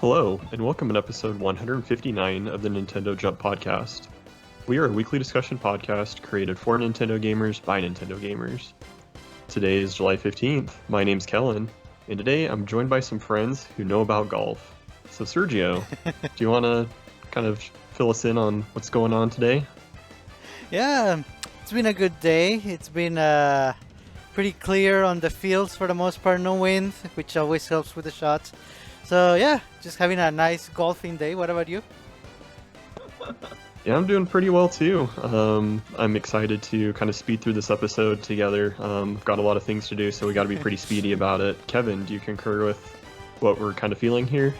Hello, and welcome to episode 159 of the Nintendo Jump Podcast. We are a weekly discussion podcast created for Nintendo gamers by Nintendo gamers. Today is July 15th. My name's Kellen, and today I'm joined by some friends who know about golf. So Sergio, do you want to kind of fill us in on what's going on today? Yeah, it's been a good day. It's been pretty clear on the fields for the most part, no wind, which always helps with the shots. So yeah, just having a nice golfing day. What about you? Yeah, I'm doing pretty well too. I'm excited to kind of speed through this episode together. I've got a lot of things to do, so we got to be pretty speedy about it. Kevin, do you concur with what we're kind of feeling here?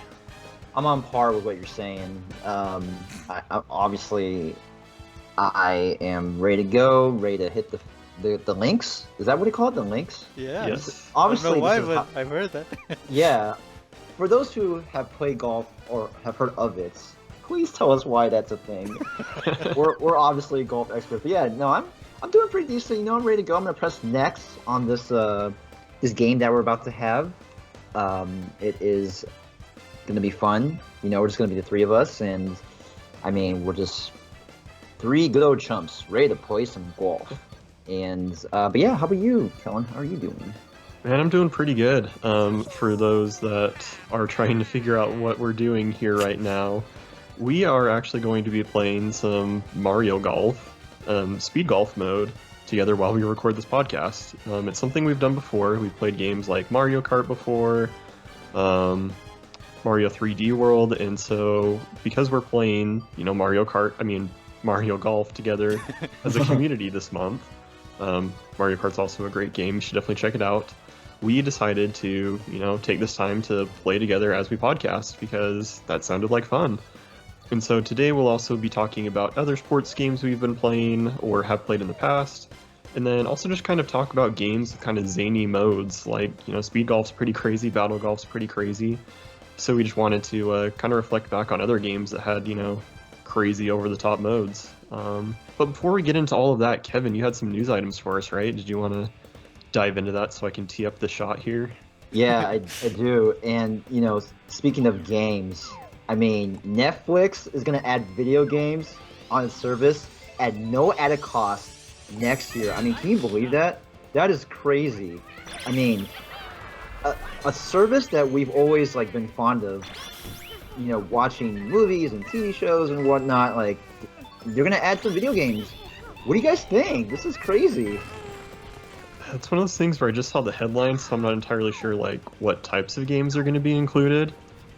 I'm on par with what you're saying. Obviously, I am ready to go, ready to hit the links. Is that what you call it? The links? Yeah. Yes. Obviously, I don't know why, but I've heard that. yeah. For those who have played golf or have heard of it, please tell us why that's a thing. we're obviously golf experts, but yeah, no, I'm doing pretty decent. You know, I'm ready to go. I'm gonna press next on this this game that we're about to have. It is gonna be fun. You know, we're just gonna be the three of us, and I mean, we're just three good old chumps ready to play some golf. And but yeah, how about you, Kellen? How are you doing? Man, I'm doing pretty good. For those that are trying to figure out what we're doing here right now, we are actually going to be playing some Mario Golf, speed golf mode, together while we record this podcast. It's something we've done before. We've played games like Mario Kart before, Mario 3D World, and so because we're playing, Mario Golf together as a community this month, Mario Kart's also a great game. You should definitely check it out. We decided to, take this time to play together as we podcast because that sounded like fun. And so today we'll also be talking about other sports games we've been playing or have played in the past. And then also just kind of talk about games with kind of zany modes, like, speed golf's pretty crazy, battle golf's pretty crazy. So we just wanted to kind of reflect back on other games that had, crazy over-the-top modes. But before we get into all of that, Kevin, you had some news items for us, right? Did you want to dive into that so I can tee up the shot here? Yeah, I do. And, speaking of games, I mean, Netflix is going to add video games on its service at no added cost next year. I mean, can you believe that? That is crazy. I mean, a service that we've always, been fond of, watching movies and TV shows and whatnot, they're going to add some video games. What do you guys think? This is crazy. It's one of those things where I just saw the headlines, so I'm not entirely sure what types of games are going to be included.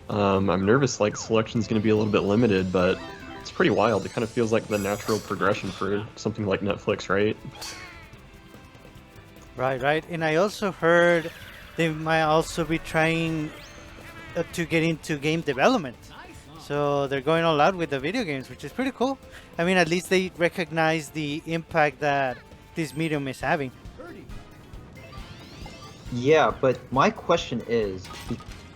I'm nervous selection's going to be a little bit limited, but it's pretty wild. It kind of feels like the natural progression for something like Netflix, right? Right. And I also heard they might also be trying to get into game development. So they're going all out with the video games, which is pretty cool. I mean, at least they recognize the impact that this medium is having. Yeah, but my question is,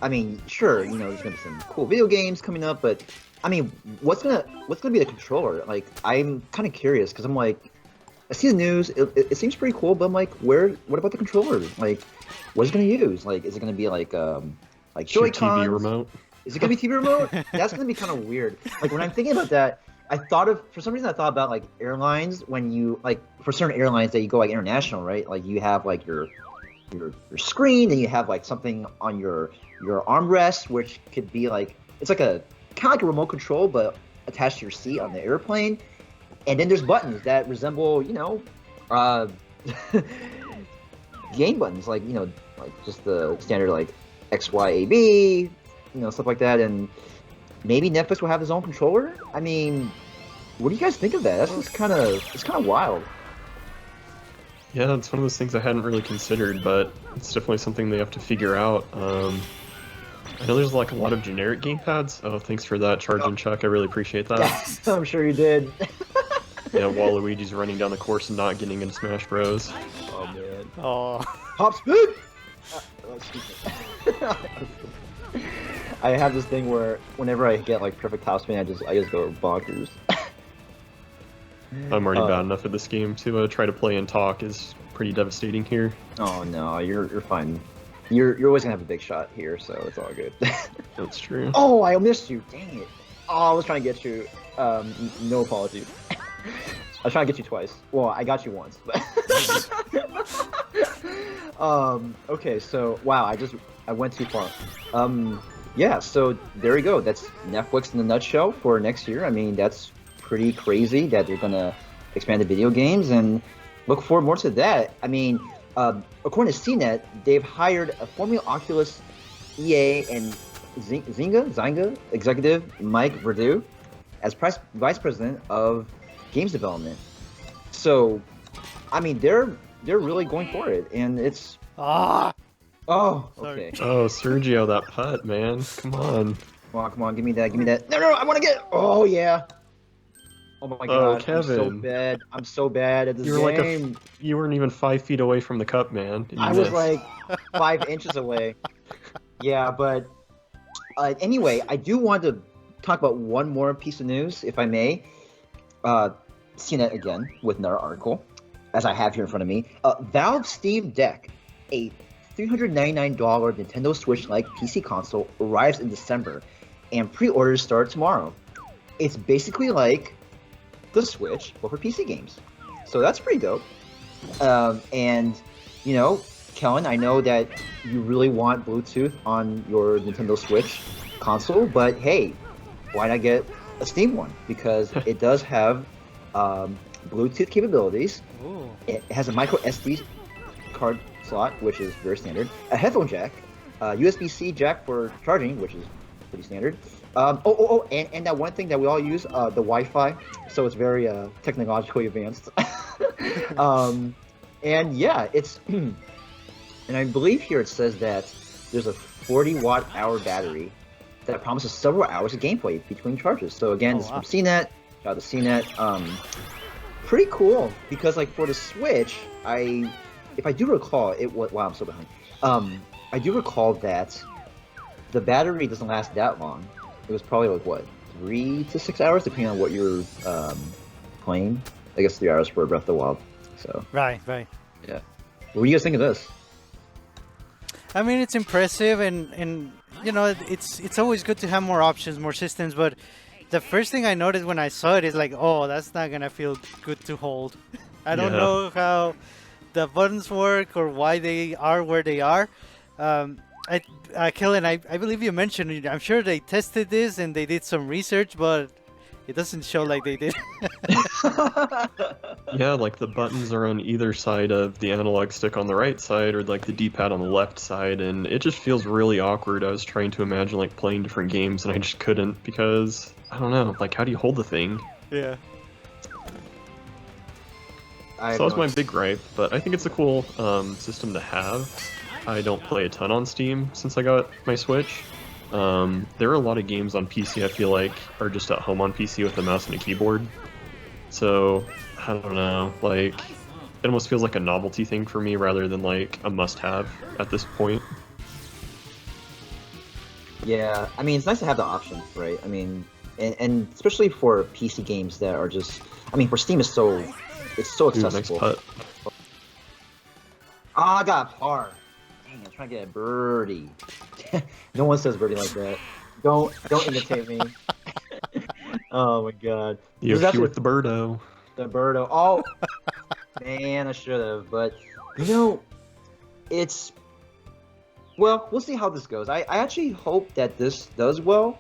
I mean, sure, there's gonna be some cool video games coming up, but I mean, what's gonna be the controller? I'm kind of curious because I see the news, it seems pretty cool, but I'm like, what about the controller? What's it gonna use? Is it gonna be like Joy-Cons? TV remote? Is it gonna be TV remote? That's gonna be kind of weird. When I'm thinking about that, for some reason I thought about airlines when you for certain airlines that you go international, right? You have your screen, and you have something on your armrest, which could be it's like a kind of like a remote control but attached to your seat on the airplane, and then there's buttons that resemble game buttons, just the standard X, Y, A, B, stuff like that. And maybe Netflix will have its own controller. I mean, what do you guys think of that? That's just kind of wild. Yeah, it's one of those things I hadn't really considered, but it's definitely something they have to figure out. I know there's a lot of generic gamepads. Oh, thanks for that, Charge and Chuck. I really appreciate that. I'm sure you did. Yeah, Waluigi's running down the course and not getting into Smash Bros. Oh man. Oh. Top speed. I have this thing where whenever I get perfect top spin, I just go bonkers. I'm already bad enough at this game to try to play and talk is pretty devastating here. Oh no, you're fine. You're always gonna have a big shot here, so it's all good. That's true. Oh, I missed you. Dang it. Oh, I was trying to get you. No apologies. I was trying to get you twice. Well, I got you once, but. Okay, so wow, I went too far. Yeah, so there you go. That's Netflix in a nutshell for next year. I mean, that's pretty crazy that they're gonna expand the video games, and look forward more to that. I mean, according to CNET, they've hired a former Oculus, EA, and Zynga executive Mike Verdu as vice president of games development. So, I mean, they're really going for it, and it's oh, Sorry. okay. Oh, Sergio, that putt, man. Come on. Come on, give me that, No, I want to get. Oh yeah. Oh my god, I'm so Kevin. bad. I'm so bad at this You were game. you weren't even 5 feet away from the cup, man. and you I was missed. like 5 inches away. Yeah, but anyway, I do want to talk about one more piece of news, if I may. CNET again with another article, as I have here in front of me. Valve Steam Deck, a $399 Nintendo Switch-like PC console, arrives in December, and pre-orders start tomorrow. It's basically like the Switch, but for PC games. So that's pretty dope. And, you know, Kellen, I know that you really want Bluetooth on your Nintendo Switch console, but hey, why not get a Steam one? Because it does have Bluetooth capabilities. Ooh. It has a micro SD card slot, which is very standard. A headphone jack, USB-C jack for charging, which is pretty standard. And that one thing that we all use, the Wi-Fi. So it's very technologically advanced. And yeah, it's and I believe here it says that there's a 40-watt-hour battery that promises several hours of gameplay between charges. So again, this is from CNET. Shout out to CNET. Pretty cool because like for the Switch, if I do recall, wow, I'm so behind. I do recall that the battery doesn't last that long. It was probably like what, 3 to 6 hours, depending on what you're playing. I guess 3 hours for Breath of the Wild. So Right. yeah. What do you guys think of this? I mean, it's impressive, and you know, it's always good to have more options, more systems. But the first thing I noticed when I saw it is like, oh, that's not gonna feel good to hold. I don't Yeah. know how the buttons work or why they are where they are. Kellen, I believe you mentioned, I'm sure they tested this and they did some research, but it doesn't show like they did. Yeah, like the buttons are on either side of the analog stick on the right side, or like the D-pad on the left side, and it just feels really awkward. I was trying to imagine like playing different games, and I just couldn't because I don't know. Like, how do you hold the thing? Yeah. So that was my big gripe, but I think it's a cool system to have. I don't play a ton on Steam since I got my Switch. There are a lot of games on PC I feel like are just at home on PC with a mouse and a keyboard. So, I don't know, like, it almost feels like a novelty thing for me rather than like a must-have at this point. Yeah, I mean, it's nice to have the options, right? I mean, and especially for PC games that are just, I mean, for Steam it's so Ooh, nice accessible. putt. I got a par. Dang, I'm trying to get a birdie. No one says birdie like that. Don't imitate me. Oh my god. This is Yoshi actually with the birdo. the birdo. Oh man, I should have. But you know, it's well, we'll see how this goes. I actually hope that this does well.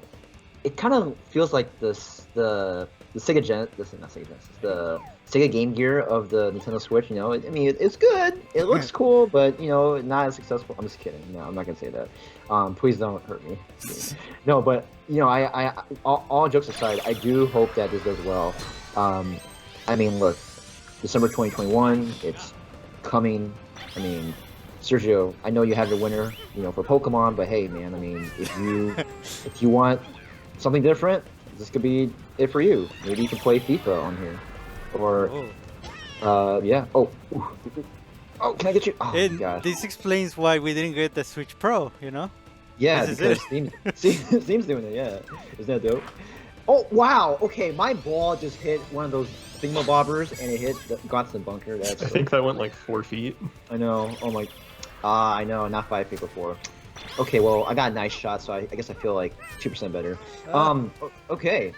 It kind of feels like the Sega not Sega Genesis, the Sega Game Gear of the Nintendo Switch. You know, I mean, it's good. It looks cool, but you know, not as successful. I'm just kidding. No, I'm not gonna say that. Please don't hurt me. No, but you know, I all jokes aside, I do hope that this does well. I mean, look, December 2021, it's coming. I mean, Sergio, I know you have your winner, you know, for Pokemon, but hey, man, I mean, if you want something different, this could be it for you. Maybe you can play FIFA on here, or yeah. Oh, can I get you? Oh my And gosh. this explains why we didn't get the Switch Pro, you know? Yeah, This is because Steam's doing it. Yeah, isn't that dope? Oh wow. Okay, my ball just hit one of those thingamabobbers, and it got to the bunker. That's I think that went like 4 feet. I know. Oh my. Ah, I know, not 5 feet before. Okay, well, I got a nice shot, so I guess I feel like 2% better. Okay.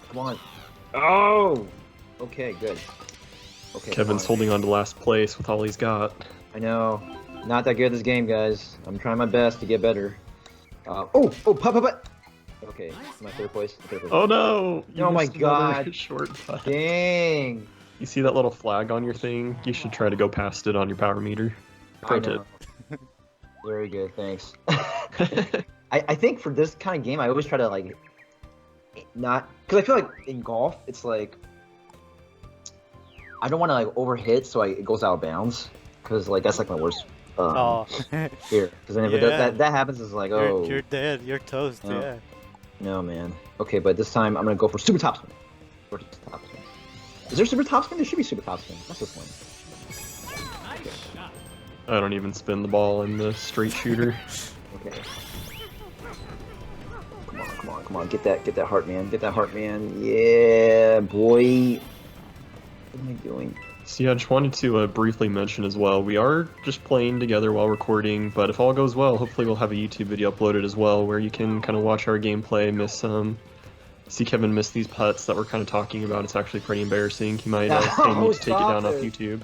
Come on. Oh! Okay, good. Okay, Kevin's holding on to last place with all he's got. I know. Not that good at this game, guys. I'm trying my best to get better. Putt. Okay, my third place. Oh no! You Oh my missed another God. short putt. Dang. You see that little flag on your thing? You should try to go past it on your power meter. Pro I tip. know. Very good, thanks. I think for this kind of game, I always try to like not because I feel like in golf, it's like I don't want to like overhit, so it goes out of bounds. Because like that's like my worst fear. Because then if that happens, it's like you're dead. You're toast. No. Yeah. No, man. Okay, but this time I'm gonna go for super topspin. Is there super topspin? There should be super topspin. What's this one? I don't even spin the ball in the straight shooter. Okay. Come on. Get that heart, man. Get that heart, man. Yeah, boy. What am I doing? So yeah, I just wanted to briefly mention as well, we are just playing together while recording, but if all goes well, hopefully we'll have a YouTube video uploaded as well, where you can kind of watch our gameplay, see Kevin miss these putts that we're kind of talking about. It's actually pretty embarrassing. He might pay me to take it down off YouTube.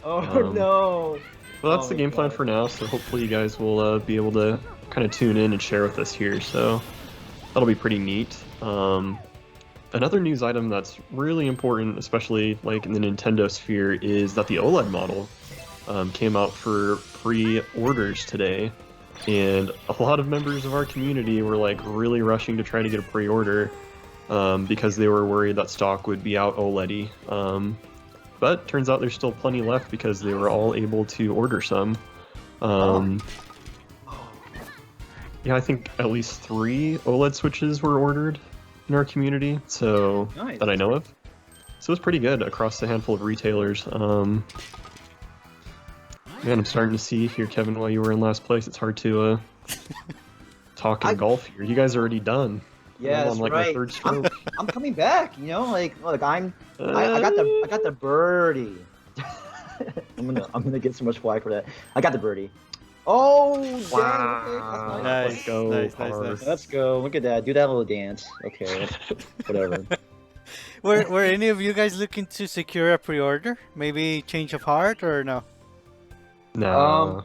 Oh no! Well, that's the game plan for now, so hopefully you guys will be able to kind of tune in and share with us here, so that'll be pretty neat. Another news item that's really important, especially like in the Nintendo sphere, is that the OLED model came out for pre-orders today, and a lot of members of our community were like really rushing to try to get a pre-order because they were worried that stock would be out OLED-y. But turns out there's still plenty left because they were all able to order some. Yeah, I think at least 3 OLED switches were ordered in our community, so nice. That I know of. So it's pretty good across a handful of retailers. Man, I'm starting to see here, Kevin, while you were in last place, it's hard to talk in golf here. You guys are already done. Yeah, I'm on like my 3rd stroke. I'm coming back. You know, like look, I got the birdie. I'm gonna get so much flack for that. I got the birdie. Oh, wow. Dang, Nice. Let's go. Nice. Let's go. Look at that. Do that little dance. Okay. Whatever. Were any of you guys looking to secure a pre-order? Maybe change of heart or no? No.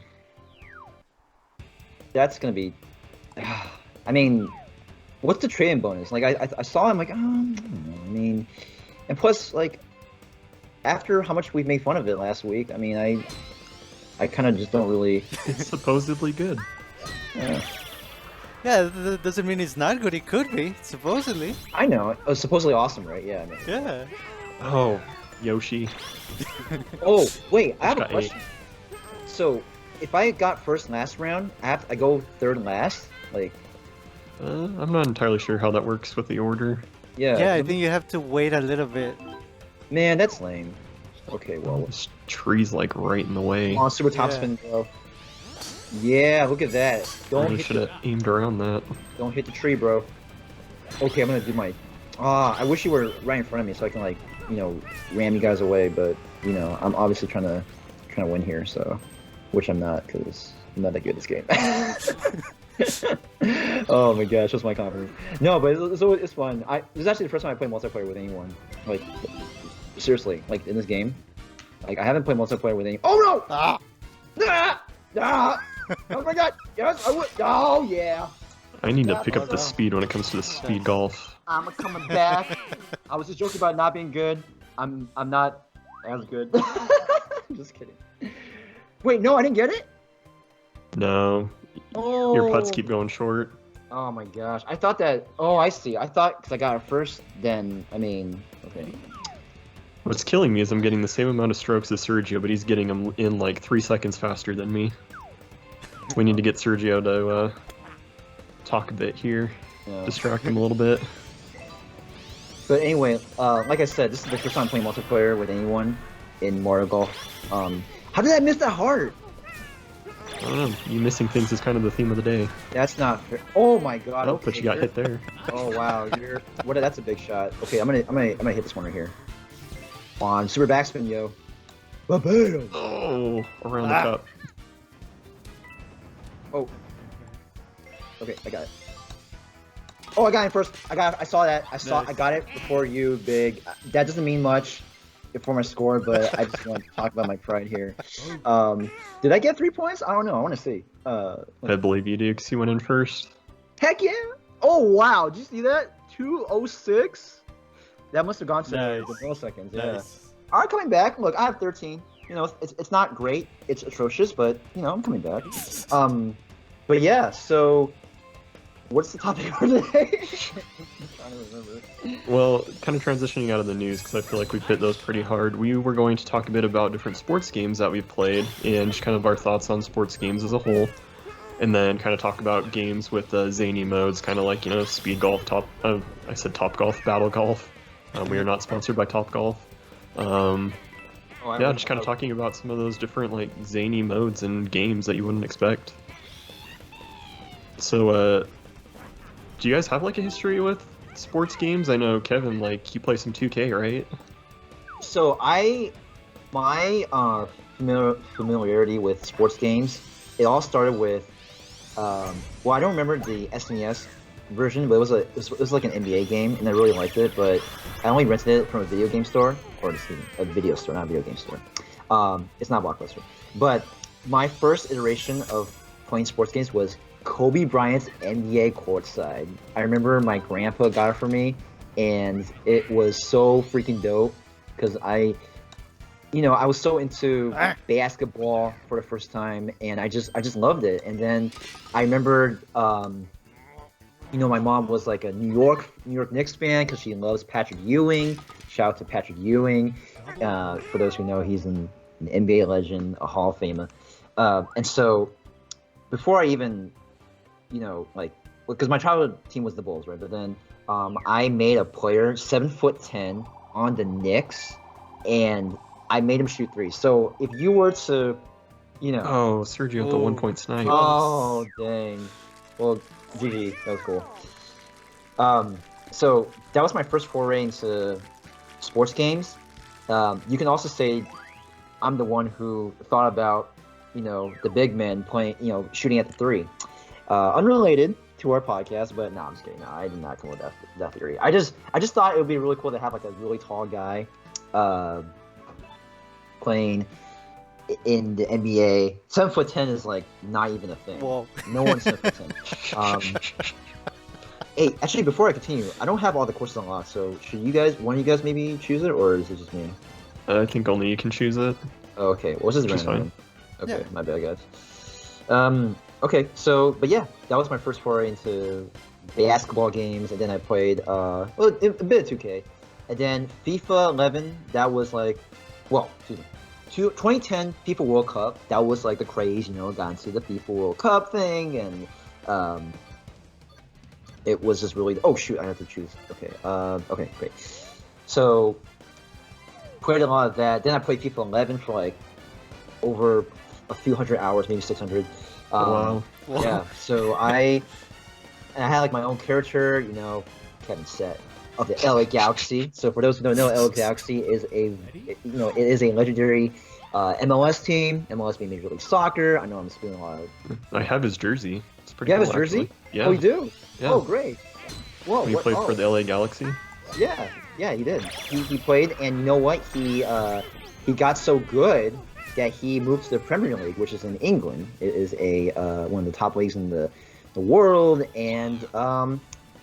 That's gonna be. I mean, what's the trade-in bonus? Like I saw him like, I don't know. I mean, and plus like after how much we made fun of it last week, I mean I kind of just don't really. It's supposedly good. Yeah. Yeah, that doesn't mean it's not good. It could be, supposedly. I know. It was supposedly awesome, right? Yeah. I mean. Yeah. Oh, Yoshi. Oh, wait. I have a Got question. So, if I got first last round, I go third and last? Like. I'm not entirely sure how that works with the order. Yeah. Yeah, I think you have to wait a little bit. Man, that's lame. Okay, well. This tree's like right in the way. Come on, super topspin, bro. Yeah, look at that. I should have aimed around that. Don't hit the tree, bro. Okay, I'm gonna do my. I wish you were right in front of me so I can like, ram you guys away. But I'm obviously trying to win here, so which I'm not because I'm not that good at this game. Oh my gosh, that's my confidence. No, but it's fun. This is actually the first time I played multiplayer with anyone. Like, seriously, like in this game, like I haven't played multiplayer with any. Oh no! Oh my god! Yes, I would. Oh yeah. I need to pick up the speed when it comes to the speed golf. I'm coming back. I was just joking about not being good. I'm not as good. Just kidding. Wait, no, I didn't get it. No. Oh. Your putts keep going short. Oh my gosh! I thought that. Oh, I see. I thought because I got it first, then okay. What's killing me is I'm getting the same amount of strokes as Sergio, but he's getting them in like 3 seconds faster than me. We need to get Sergio to talk a bit here, distract him a little bit. But anyway, like I said, this is the first time playing multiplayer with anyone in Mario Golf. How did I miss that heart? I don't know. You missing things is kind of the theme of the day. That's not fair. Oh my god. Oh, but you got hit there. Oh wow, that's a big shot. Okay, I'm gonna hit this one right here. Come on, super backspin, yo. Ba-bam! Oh, around the cup. Oh. Okay, I got it. Oh, I got it first. I saw that. I got it before you, Big. That doesn't mean much for my score, but I just want to talk about my pride here. Did I get 3 points? I don't know. I want to see. I believe you do, because you went in first. Heck yeah! Oh wow! Did you see that? 2:06. That must have gone to the milliseconds. Yeah. Nice. All right, coming back. Look, I have 13. You know, it's not great. It's atrocious, but you know, I'm coming back. But yeah. So, what's the topic for today? I'm trying to remember. Well, kind of transitioning out of the news, because I feel like we've hit those pretty hard. We were going to talk a bit about different sports games that we've played, and just kind of our thoughts on sports games as a whole. And then kind of talk about games with zany modes, kind of like, you know, speed golf, I said top golf, battle golf. We are not sponsored by Top Golf. Yeah, just kind of talking about some of those different, like, zany modes and games that you wouldn't expect. So, do you guys have, like, a history with sports games? I know, Kevin, like, you play some 2K, right? So my familiarity with sports games, it all started with, well, I don't remember the SNES version, but it was like an NBA game, and I really liked it. But I only rented it from a video game store, or excuse me, a video store, not a video game store. It's not Blockbuster. But my first iteration of playing sports games was Kobe Bryant's NBA Courtside. I remember my grandpa got it for me, and it was so freaking dope because I was so into basketball for the first time, and I just loved it. And then I remembered, my mom was like a New York Knicks fan because she loves Patrick Ewing. Shout out to Patrick Ewing. For those who know, he's an NBA legend, a Hall of Famer. And so before I even, because my childhood team was the Bulls, right? But then I made a player 7'10" on the Knicks, and I made him shoot threes. So if you were to, Oh, Sergio with the 1-point snipe. Oh, dang. Well, GG, that was cool. So that was my first foray into sports games. You can also say I'm the one who thought about, the big men playing, shooting at the three. Unrelated to our podcast, but no, I'm just kidding. No, I did not come up with that theory. I just thought it would be really cool to have like a really tall guy, playing in the NBA. 7'10" is like not even a thing. Whoa. No one's 7'10". Hey, actually, before I continue, I don't have all the courses unlocked, so should one of you guys maybe choose it, or is it just me? I think only you can choose it. Oh, okay. What's this Just random? fine. Okay, Yeah. my bad, guys. Okay, so, but yeah, that was my first foray into basketball games, and then I played, a bit of 2K. And then FIFA 11, that was like, 2010 FIFA World Cup, that was like the craze, got into the FIFA World Cup thing, and, it was just really, oh shoot, I have to choose. Okay, okay, great. So, played a lot of that. Then I played FIFA 11 for like over a few hundred hours, maybe 600. Wow. Yeah, so I had like my own character, Kevin Set of the LA Galaxy. So for those who don't know, LA Galaxy is it is a legendary MLS team. MLS being Major League Soccer. I know I'm spilling a lot of. I have his jersey. It's pretty You have cool, his jersey? actually. Yeah. Oh, you do? Yeah. Oh, great. Whoa. He played for the LA Galaxy. Yeah, he did. He played, and you know what? He got so good that he moved to the Premier League, which is in England. It is one of the top leagues in the world, and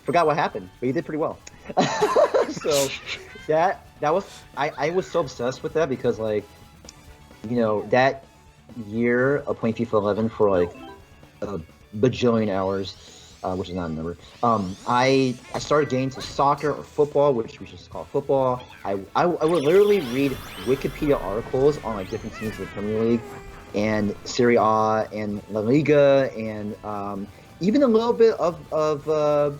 forgot what happened, but he did pretty well. So that was I was so obsessed with that because that year of playing FIFA 11 for like a bajillion hours. Which is not a number. I started getting into soccer or football, which we should just call football. I would literally read Wikipedia articles on like different teams of the Premier League, and Serie A and La Liga, and even a little bit of the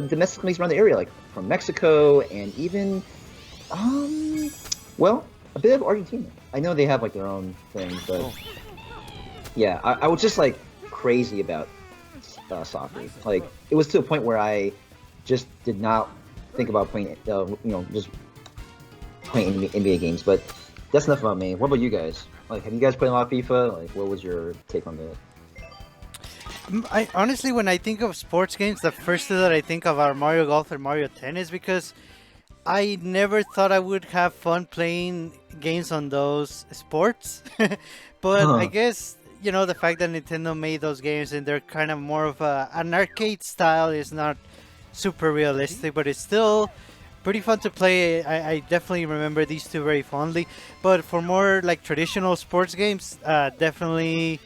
domestic leagues around the area, like from Mexico, and even a bit of Argentina. I know they have like their own thing, but yeah, I was just like crazy about soccer. Like it was to a point where I just did not think about playing, just playing NBA games. But that's enough about me. What about you guys? Like, have you guys played a lot of FIFA? Like, what was your take on that? I honestly, when I think of sports games, the first two that I think of are Mario Golf and Mario Tennis because I never thought I would have fun playing games on those sports. But I Huh. guess, the fact that Nintendo made those games and they're kind of more of an arcade style is not super realistic, but it's still pretty fun to play. I definitely remember these two very fondly. But for more like traditional sports games, definitely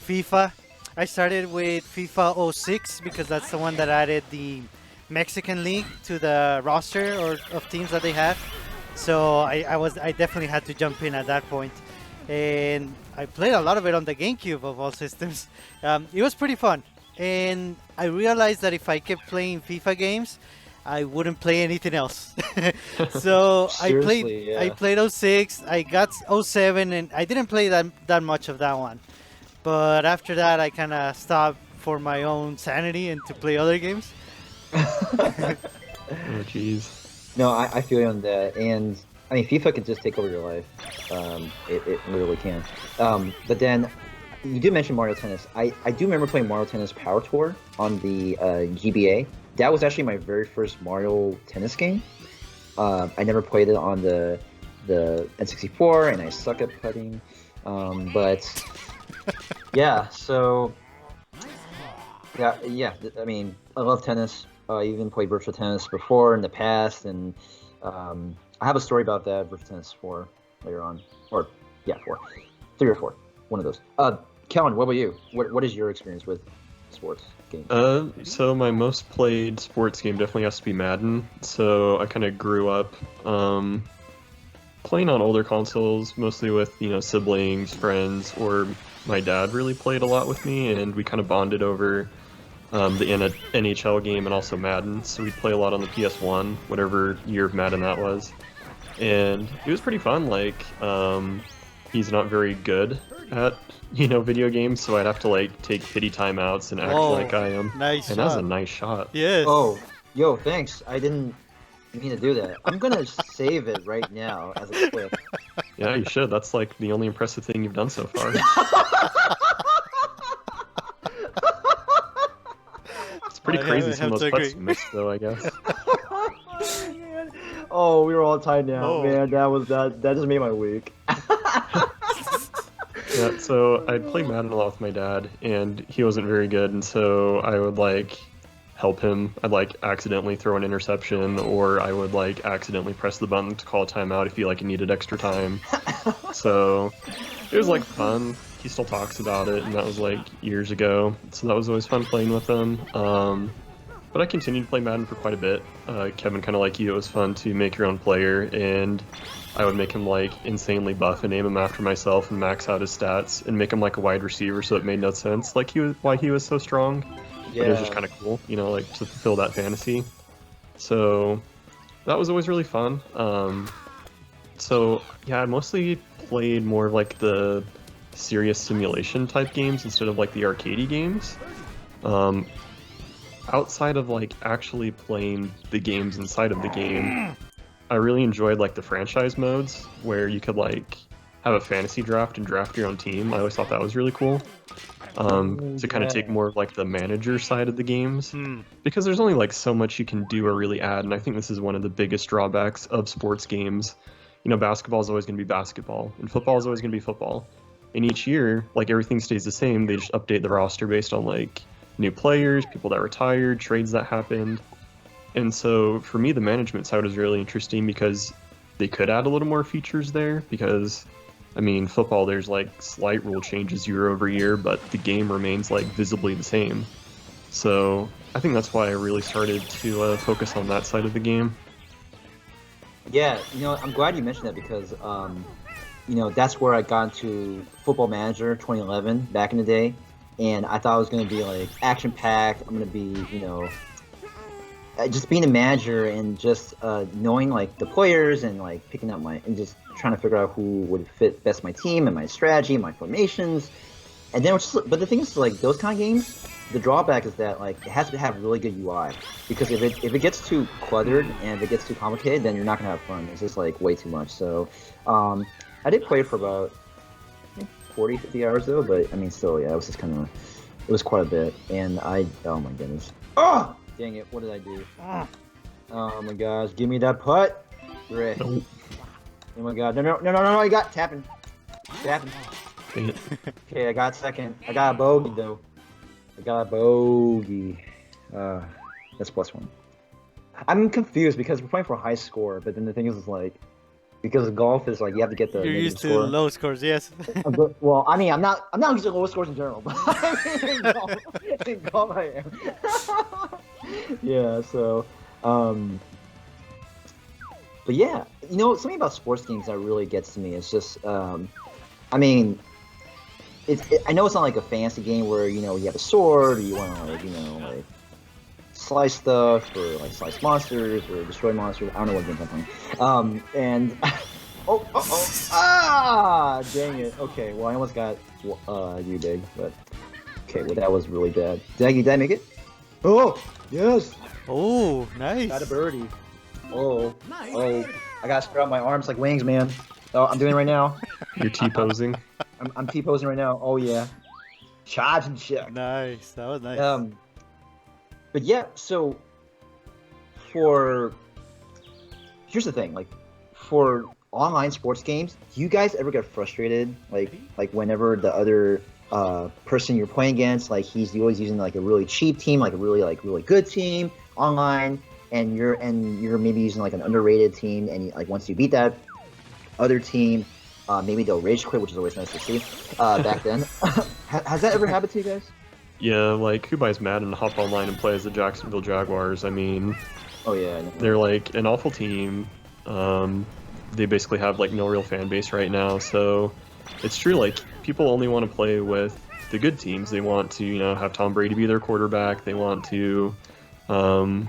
FIFA. I started with FIFA '06 because that's the one that added the Mexican League to the roster or of teams that they had. So I definitely had to jump in at that point, and I played a lot of it on the GameCube of all systems. It was pretty fun, and I realized that if I kept playing FIFA games, I wouldn't play anything else. So Seriously, I yeah. played '06, I got '07, and I didn't play that much of that one. But after that, I kind of stopped for my own sanity and to play other games. Oh, jeez. No, I feel you on that, and I mean FIFA can just take over your life. It literally can. But then you did mention Mario Tennis. I do remember playing Mario Tennis Power Tour on the GBA. That was actually my very first Mario Tennis game. I never played it on the N64, and I suck at putting. But yeah, so yeah. I mean, I love tennis. I even played virtual tennis before in the past, and I have a story about that virtual tennis 4 later on, or yeah, 4, 3 or 4, one of those. Kellen, what about you? What is your experience with sports games? So my most played sports game definitely has to be Madden. So I kind of grew up playing on older consoles, mostly with siblings, friends, or my dad really played a lot with me, and we kind of bonded over the NHL game and also Madden. So we'd play a lot on the PS1, whatever year of Madden that was, and it was pretty fun. Like he's not very good at video games, so I'd have to like take pity timeouts and act Whoa, like I am. nice And that was a shot. nice shot. Yes. Oh, yo, thanks. I didn't mean to do that. I'm gonna save it right now as a clip. Yeah, you should. That's like the only impressive thing you've done so far. It's pretty I crazy have some of to those putts agree. you missed, though, I guess. Oh, we were all tied down, Oh. man. That just made my week. Yeah, so I'd play Madden a lot with my dad, and he wasn't very good, and so I would like help him. I'd like accidentally throw an interception, or I would like accidentally press the button to call a timeout if he like needed extra time. So it was like fun. He still talks about it, and that was like years ago. So that was always fun playing with him. But I continued to play Madden for quite a bit. Kevin, kind of like you, it was fun to make your own player, and I would make him like insanely buff and name him after myself and max out his stats and make him like a wide receiver, so it made no sense like why he was so strong. But it was just kind of cool, like to fulfill that fantasy. So that was always really fun. So yeah, I mostly played more of like the serious simulation type games instead of like the arcadey games. Outside of like actually playing the games inside of the game, I really enjoyed like the franchise modes where you could like have a fantasy draft and draft your own team. I always thought that was really cool. To kind of take more of like the manager side of the games, because there's only like so much you can do or really add, and I think this is one of the biggest drawbacks of sports games. Basketball is always going to be basketball, and football is always going to be football. And each year, like everything stays the same. They just update the roster based on like new players, people that retired, trades that happened. And so for me, the management side was really interesting because they could add a little more features there. Because, I mean, football, there's like slight rule changes year over year, but the game remains like visibly the same. So I think that's why I really started to focus on that side of the game. Yeah, I'm glad you mentioned that because, that's where I got into Football Manager 2011 back in the day, and I thought it was going to be like action packed. I'm going to be, just being a manager and just knowing like the players and like picking up and just trying to figure out who would fit best my team and my strategy, my formations, and then but the thing is like those kind of games. The drawback is that like it has to have really good UI, because if it gets too cluttered and if it gets too complicated, then you're not gonna have fun. It's just like way too much. So I did play it for about I think 40, 50 hours though, but I mean still, yeah, it was just kind of It was quite a bit, and oh my goodness. Oh! Dang it, what did I do? Oh my gosh, give me that putt! Great. Nope. Oh my god, no, I got tapping. Tapping. Dang it. Okay, I got second. I got a bogey though. I got a bogey. That's +1. I'm confused because we're playing for a high score, but then the thing is like, because golf is like you have to get the You're negative used to score. low scores, yes. Well, I mean, I'm not used to low scores in general, but in golf I am. Yeah, so, but yeah, you know, something about sports games that really gets to me is just, I mean, I know it's not like a fantasy game where, you know, you have a sword, or you want to, like, you know, like, slice stuff, or, like, slice monsters, or destroy monsters. I don't know what games I'm playing. And, dang it. Okay, well, I almost got, you big, but, okay, well, that was really bad. Did I make it? Oh, yes! Oh, nice. Got a birdie. Oh, I gotta spread out my arms like wings, man. Oh, I'm doing it right now. You're T-posing. I'm T-posing right now. Oh yeah, charge and check. Nice, that was nice. But yeah, so here's the thing, like for online sports games, do you guys ever get frustrated, like whenever the other person you're playing against, like he's always using like a really cheap team, like a really good team online, and you're maybe using like an underrated team, and like once you beat that other team, maybe they'll rage quit, which is always nice to see. Back then, has that ever happened to you guys? Yeah, like, who buys Madden and hop online and play as the Jacksonville Jaguars? I mean, Oh yeah, they're like an awful team. They basically have like no real fan base right now, so it's true, like, people only want to play with the good teams. They want to, you know, have Tom Brady be their quarterback. They want to, you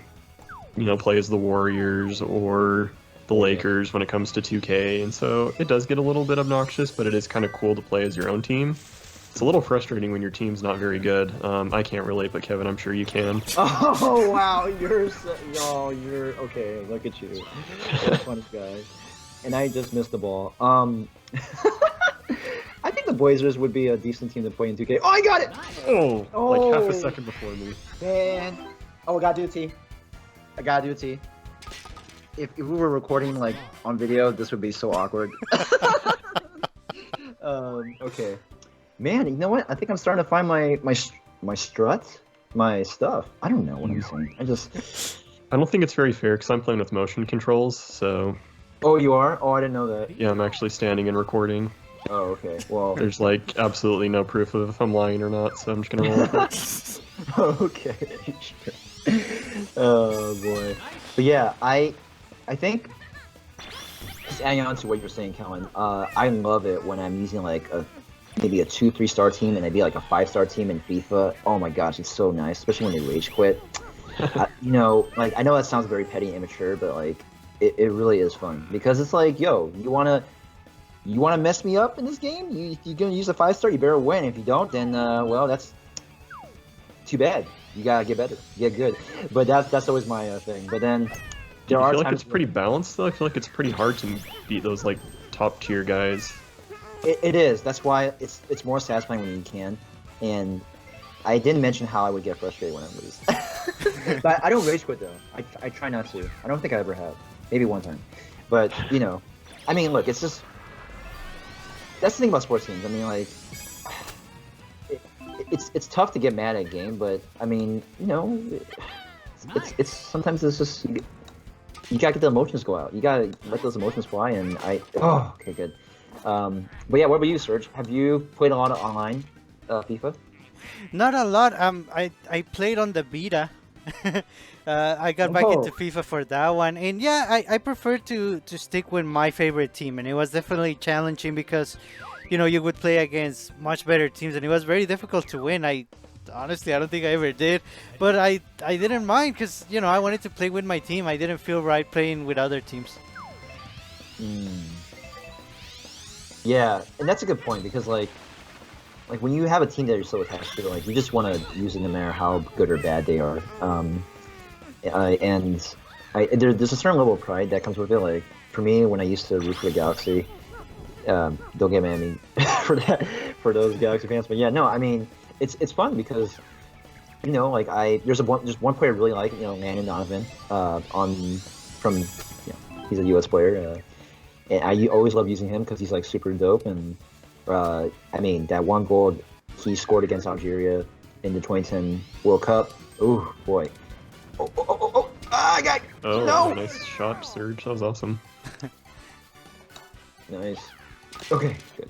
know, play as the Warriors or the Lakers when it comes to 2K, and so it does get a little bit obnoxious, but it is kind of cool to play as your own team. It's a little frustrating when your team's not very good. I can't relate, but Kevin, I'm sure you can. Oh wow, you're okay. Look at you, you're a funny guy. And I just missed the ball. I think the Blazers would be a decent team to play in 2K. Oh, I got it! Oh, like half Oh. a second before me. Man. Oh, I gotta do a T. I gotta do a T. If we were recording like on video, this would be so awkward. Okay. Man, you know what? I think I'm starting to find my strut, my stuff. I don't know what I'm saying. I don't think it's very fair because I'm playing with motion controls, so Oh, you are? Oh, I didn't know that. yeah, I'm actually standing and recording. Oh, okay. Well. There's like absolutely no proof of if I'm lying or not, so I'm just gonna roll with it. Okay. Oh boy. But yeah, I think just adding on to what you're saying, Kellen. I love it when I'm using like maybe a 2-3 star team and maybe like a 5-star team in FIFA. Oh my gosh, it's so nice, especially when they rage quit. You know, like I know that sounds very petty and immature, but like it really is fun because it's like, yo, you wanna mess me up in this game? You're gonna use a 5-star, you better win. If you don't, then well, that's too bad. You gotta get better, get good. But that's always my thing. But then there I are feel like times it's pretty balanced though. I feel like it's pretty hard to beat those like top tier guys. It is. That's why it's more satisfying when you can. And I didn't mention how I would get frustrated when I lose. But I don't rage quit though. I try not to. I don't think I ever have. Maybe one time. But you know, I mean, look, it's just that's the thing about sports games. I mean, like it's tough to get mad at a game, but I mean, you know, it's sometimes it's just you gotta get the emotions go out. You gotta let those emotions fly. And okay, good. But yeah, what about you, Serge? Have you played a lot of online FIFA? Not a lot. I played on the beta. I got back into FIFA for that one, and yeah, I prefer to stick with my favorite team, and it was definitely challenging because, you know, you would play against much better teams, and it was very difficult to win. Honestly, I don't think I ever did, but I didn't mind because, you know, I wanted to play with my team. I didn't feel right playing with other teams. Yeah, and that's a good point because like when you have a team that you're so attached to, like you just want to use it no matter how good or bad they are. There's a certain level of pride that comes with it. Like for me, when I used to root for the Galaxy, don't get mad at me for that, for those Galaxy fans, but yeah, no, I mean, it's fun because like there's one player I really like, Landon Donovan, he's a U.S. player, and I always love using him because he's like super dope, and I mean that one goal he scored against Algeria in the 2010 World Cup. Oh boy! I got no. Nice shot, Serge. That was awesome. Nice. Okay, good.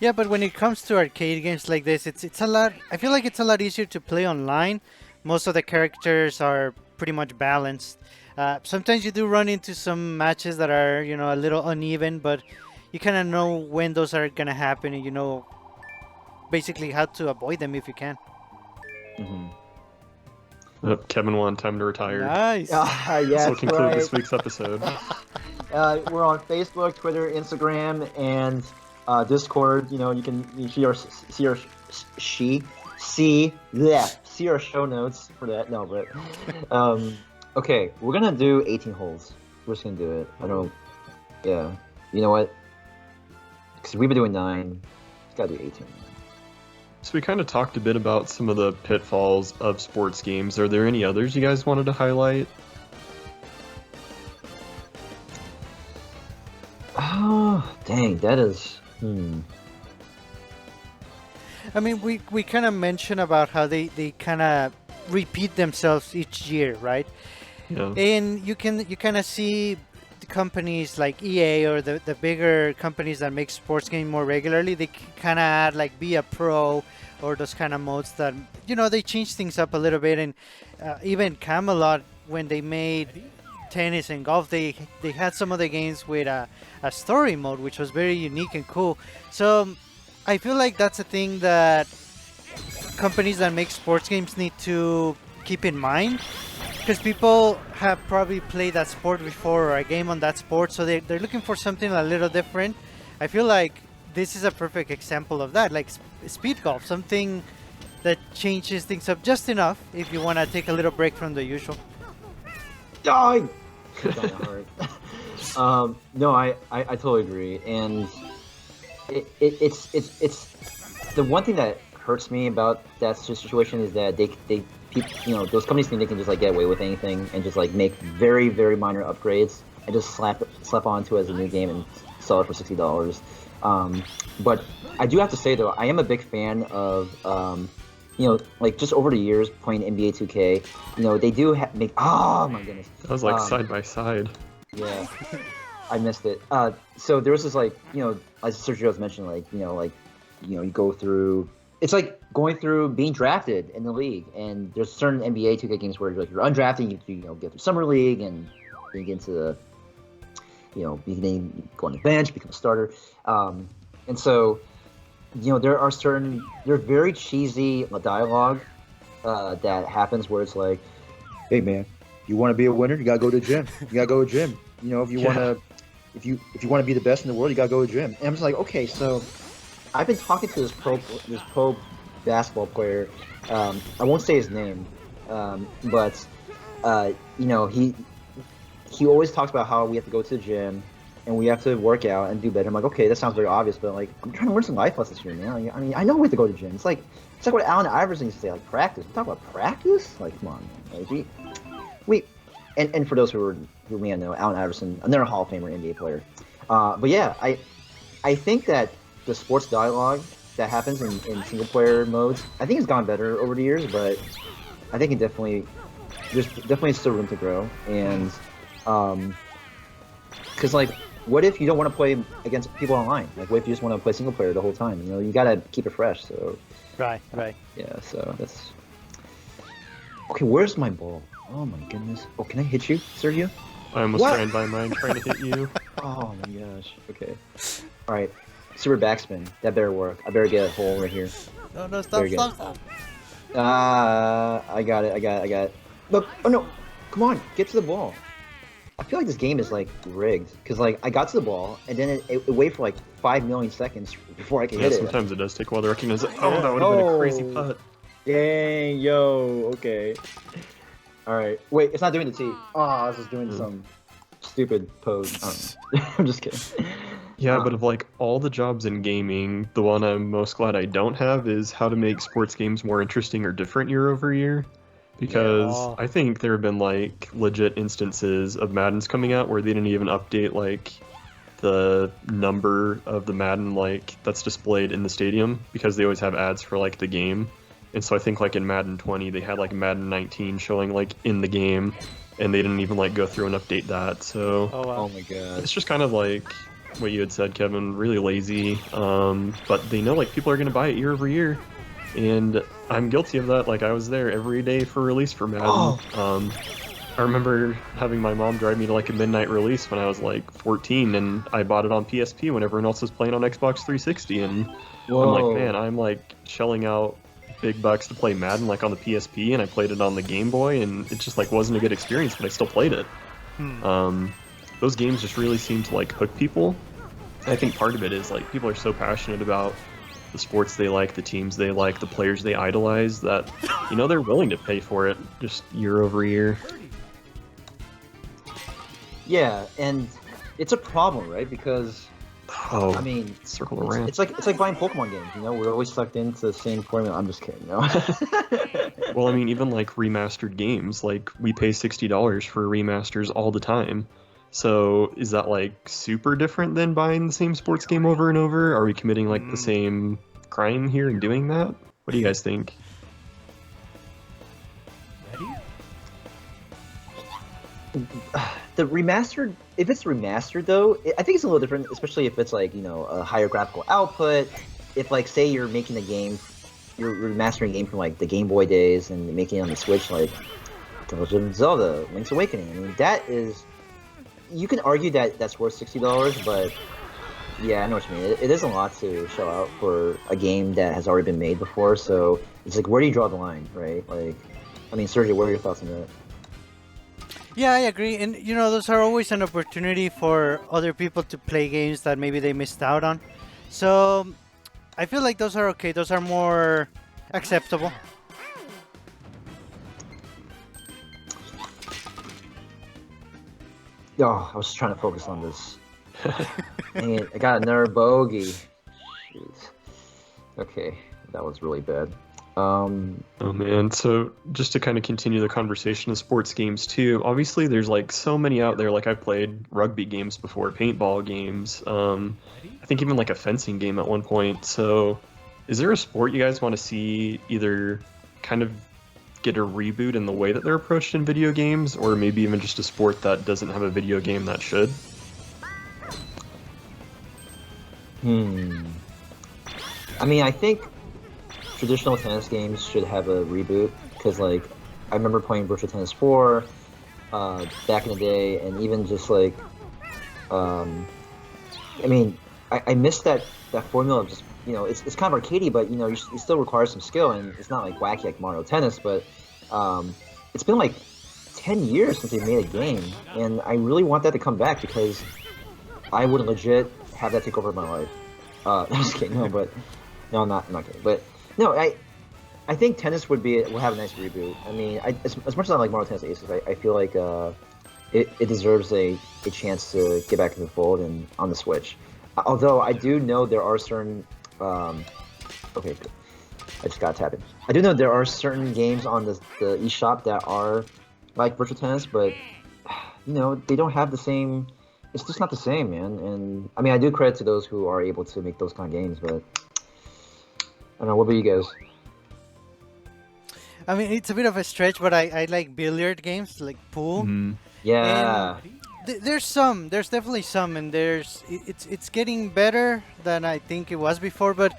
Yeah, but when it comes to arcade games like this, it's a lot. I feel like it's a lot easier to play online. Most of the characters are pretty much balanced. Sometimes you do run into some matches that are, a little uneven, but you kind of know when those are gonna happen, and you know basically how to avoid them if you can. Kevin won time to retire. Nice. Yes, This will conclude right. this week's episode. We're on Facebook, Twitter, Instagram, and Discord. You can see our show notes for that. No, but okay, we're gonna do 18 holes. We're just gonna do it. Yeah. You know what? Because we've been doing 9. It's gotta do 18. So we kind of talked a bit about some of the pitfalls of sports games. Are there any others you guys wanted to highlight? Oh, dang, that is. I mean, we kind of mentioned about how they kind of repeat themselves each year, right? Yeah. And you kind of see the companies like EA or the bigger companies that make sports games more regularly. They kind of add like Be a Pro or those kind of modes that they change things up a little bit. And even Camelot, when they made tennis and golf, they had some of the games with a story mode, which was very unique and cool. So I feel like that's a thing that companies that make sports games need to keep in mind, because people have probably played that sport before or a game on that sport, so they're looking for something a little different. I feel like this is a perfect example of that, like speed golf, something that changes things up just enough if you want to take a little break from the usual. Die. No, I totally agree, and it's the one thing that hurts me about that situation is that those companies think they can just like get away with anything and just like make very, very minor upgrades and just slap onto it as a new game and sell it for $60. But I do have to say though, I am a big fan of like just over the years playing NBA 2K, they do make. Oh my goodness. That was like side by side. Yeah, I missed it. So there was this like, as Sergio was mentioning, like, you go through. It's like going through being drafted in the league, and there's certain NBA 2K games where like you're undrafted, you get through summer league, and you get into the, you can go on the bench, become a starter, and so, there's very cheesy dialogue that happens where it's like, hey man, you want to be a winner, you gotta go to the gym. You gotta go to the gym. If you want to be the best in the world, you gotta go to the gym. And I'm just like, okay, so I've been talking to this pro basketball player. I won't say his name, but he always talks about how we have to go to the gym and we have to work out and do better. I'm like, okay, that sounds very obvious, but like, I'm trying to learn some life lessons here, man. I mean, I know we have to go to the gym. It's like what Allen Iverson used to say, like practice. We talk about practice, like come on, man. Like, we and for those who may not know, Allen Iverson, another Hall of Famer NBA player. But yeah, I think that the sports dialogue that happens in single player modes, I think it's gone better over the years, but I think there's definitely still room to grow. And because like, what if you don't want to play against people online? Like, what if you just want to play single player the whole time? You gotta keep it fresh. So Right. yeah, so that's okay. Where's my ball? Oh my goodness. Oh, can I hit you, Sergio? I almost ran by mine trying to hit you. Oh my gosh. Okay. All right. Super backspin. That better work. I better get a hole right here. No, stop. I got it. Look. Oh no. Come on. Get to the ball. I feel like this game is like rigged because like I got to the ball and then it waited for like 5 million seconds before I can hit it. Sometimes it does take a while to recognize it. Oh, that would have been a crazy putt. Dang, yo. Okay. All right. Wait, it's not doing the T. Oh, this is doing some stupid pose. I'm just kidding. Yeah, but of like all the jobs in gaming, the one I'm most glad I don't have is how to make sports games more interesting or different year over year. Because Oh. I think there have been like legit instances of Maddens coming out where they didn't even update like the number of the Madden like that's displayed in the stadium because they always have ads for like the game. And so I think like in Madden 20 they had like Madden 19 showing like in the game and they didn't even like go through and update that. So Oh wow. Oh my god. it's just kind of like what you had said, Kevin, really lazy. But they know like people are going to buy it year over year. And I'm guilty of that. Like I was there every day for release for Madden. Oh. I remember having my mom drive me to like a midnight release when I was like 14, and I bought it on PSP when everyone else was playing on Xbox 360. And I'm like, Whoa. man, I'm like shelling out big bucks to play Madden like on the PSP, and I played it on the Game Boy, and it just like wasn't a good experience, but I still played it. Those games just really seem to like hook people. I think part of it is like people are so passionate about the sports they like, the teams they like, the players they idolize that they're willing to pay for it just year over year. Yeah, and it's a problem, right? Because Oh, I mean, circle around. it's like buying Pokemon games. We're always sucked into the same formula. I'm just kidding. No. Well, I mean, even like remastered games, like we pay $60 for remasters all the time. So is that like super different than buying the same sports game over and over? Are we committing like the same crime here and doing that? What do you guys think? The remastered, if it's remastered though, I think it's a little different, especially if it's like a higher graphical output. If like say you're making a game, you're remastering a game from like the Game Boy days and making it on the Switch, like The Legend of Zelda: Link's Awakening. I mean, that is, you can argue that that's worth $60, but yeah, I know what you mean. It is a lot to shell out for a game that has already been made before. So it's like, where do you draw the line, right? Like, I mean, Sergio, what are your thoughts on that? Yeah, I agree. And those are always an opportunity for other people to play games that maybe they missed out on. So I feel like those are okay. Those are more acceptable. Oh, I was trying to focus on this. Dang it, I got another bogey. Jeez. Okay, that was really bad. Oh man, so just to kind of continue the conversation of sports games too, obviously there's like so many out there. Like I've played rugby games before, paintball games, I think even like a fencing game at one point. So is there a sport you guys want to see either kind of get a reboot in the way that they're approached in video games, or maybe even just a sport that doesn't have a video game that should? I mean, I think traditional tennis games should have a reboot, because like I remember playing Virtual Tennis 4 back in the day, and even just like I mean, I miss that formula of just it's kind of arcadey, but you still require some skill, and it's not like wacky like Mario Tennis, but it's been like 10 years since they made a game, and I really want that to come back because I would legit have that take over my life. I'm just kidding, no, but no, I'm not kidding, but no, I think tennis will have a nice reboot. I mean, as much as I like Mario Tennis Aces, I feel like it deserves a chance to get back in the fold and on the Switch. Although I do know there are certain okay, good. I just got tapping. I do know there are certain games on the eShop that are like Virtual Tennis, but they don't have the same. It's just not the same, man. And I mean, I do credit to those who are able to make those kind of games, but I don't know. What about you guys? I mean, it's a bit of a stretch, but I like billiard games, like pool. Yeah. And there's definitely some, and it's getting better than I think it was before, but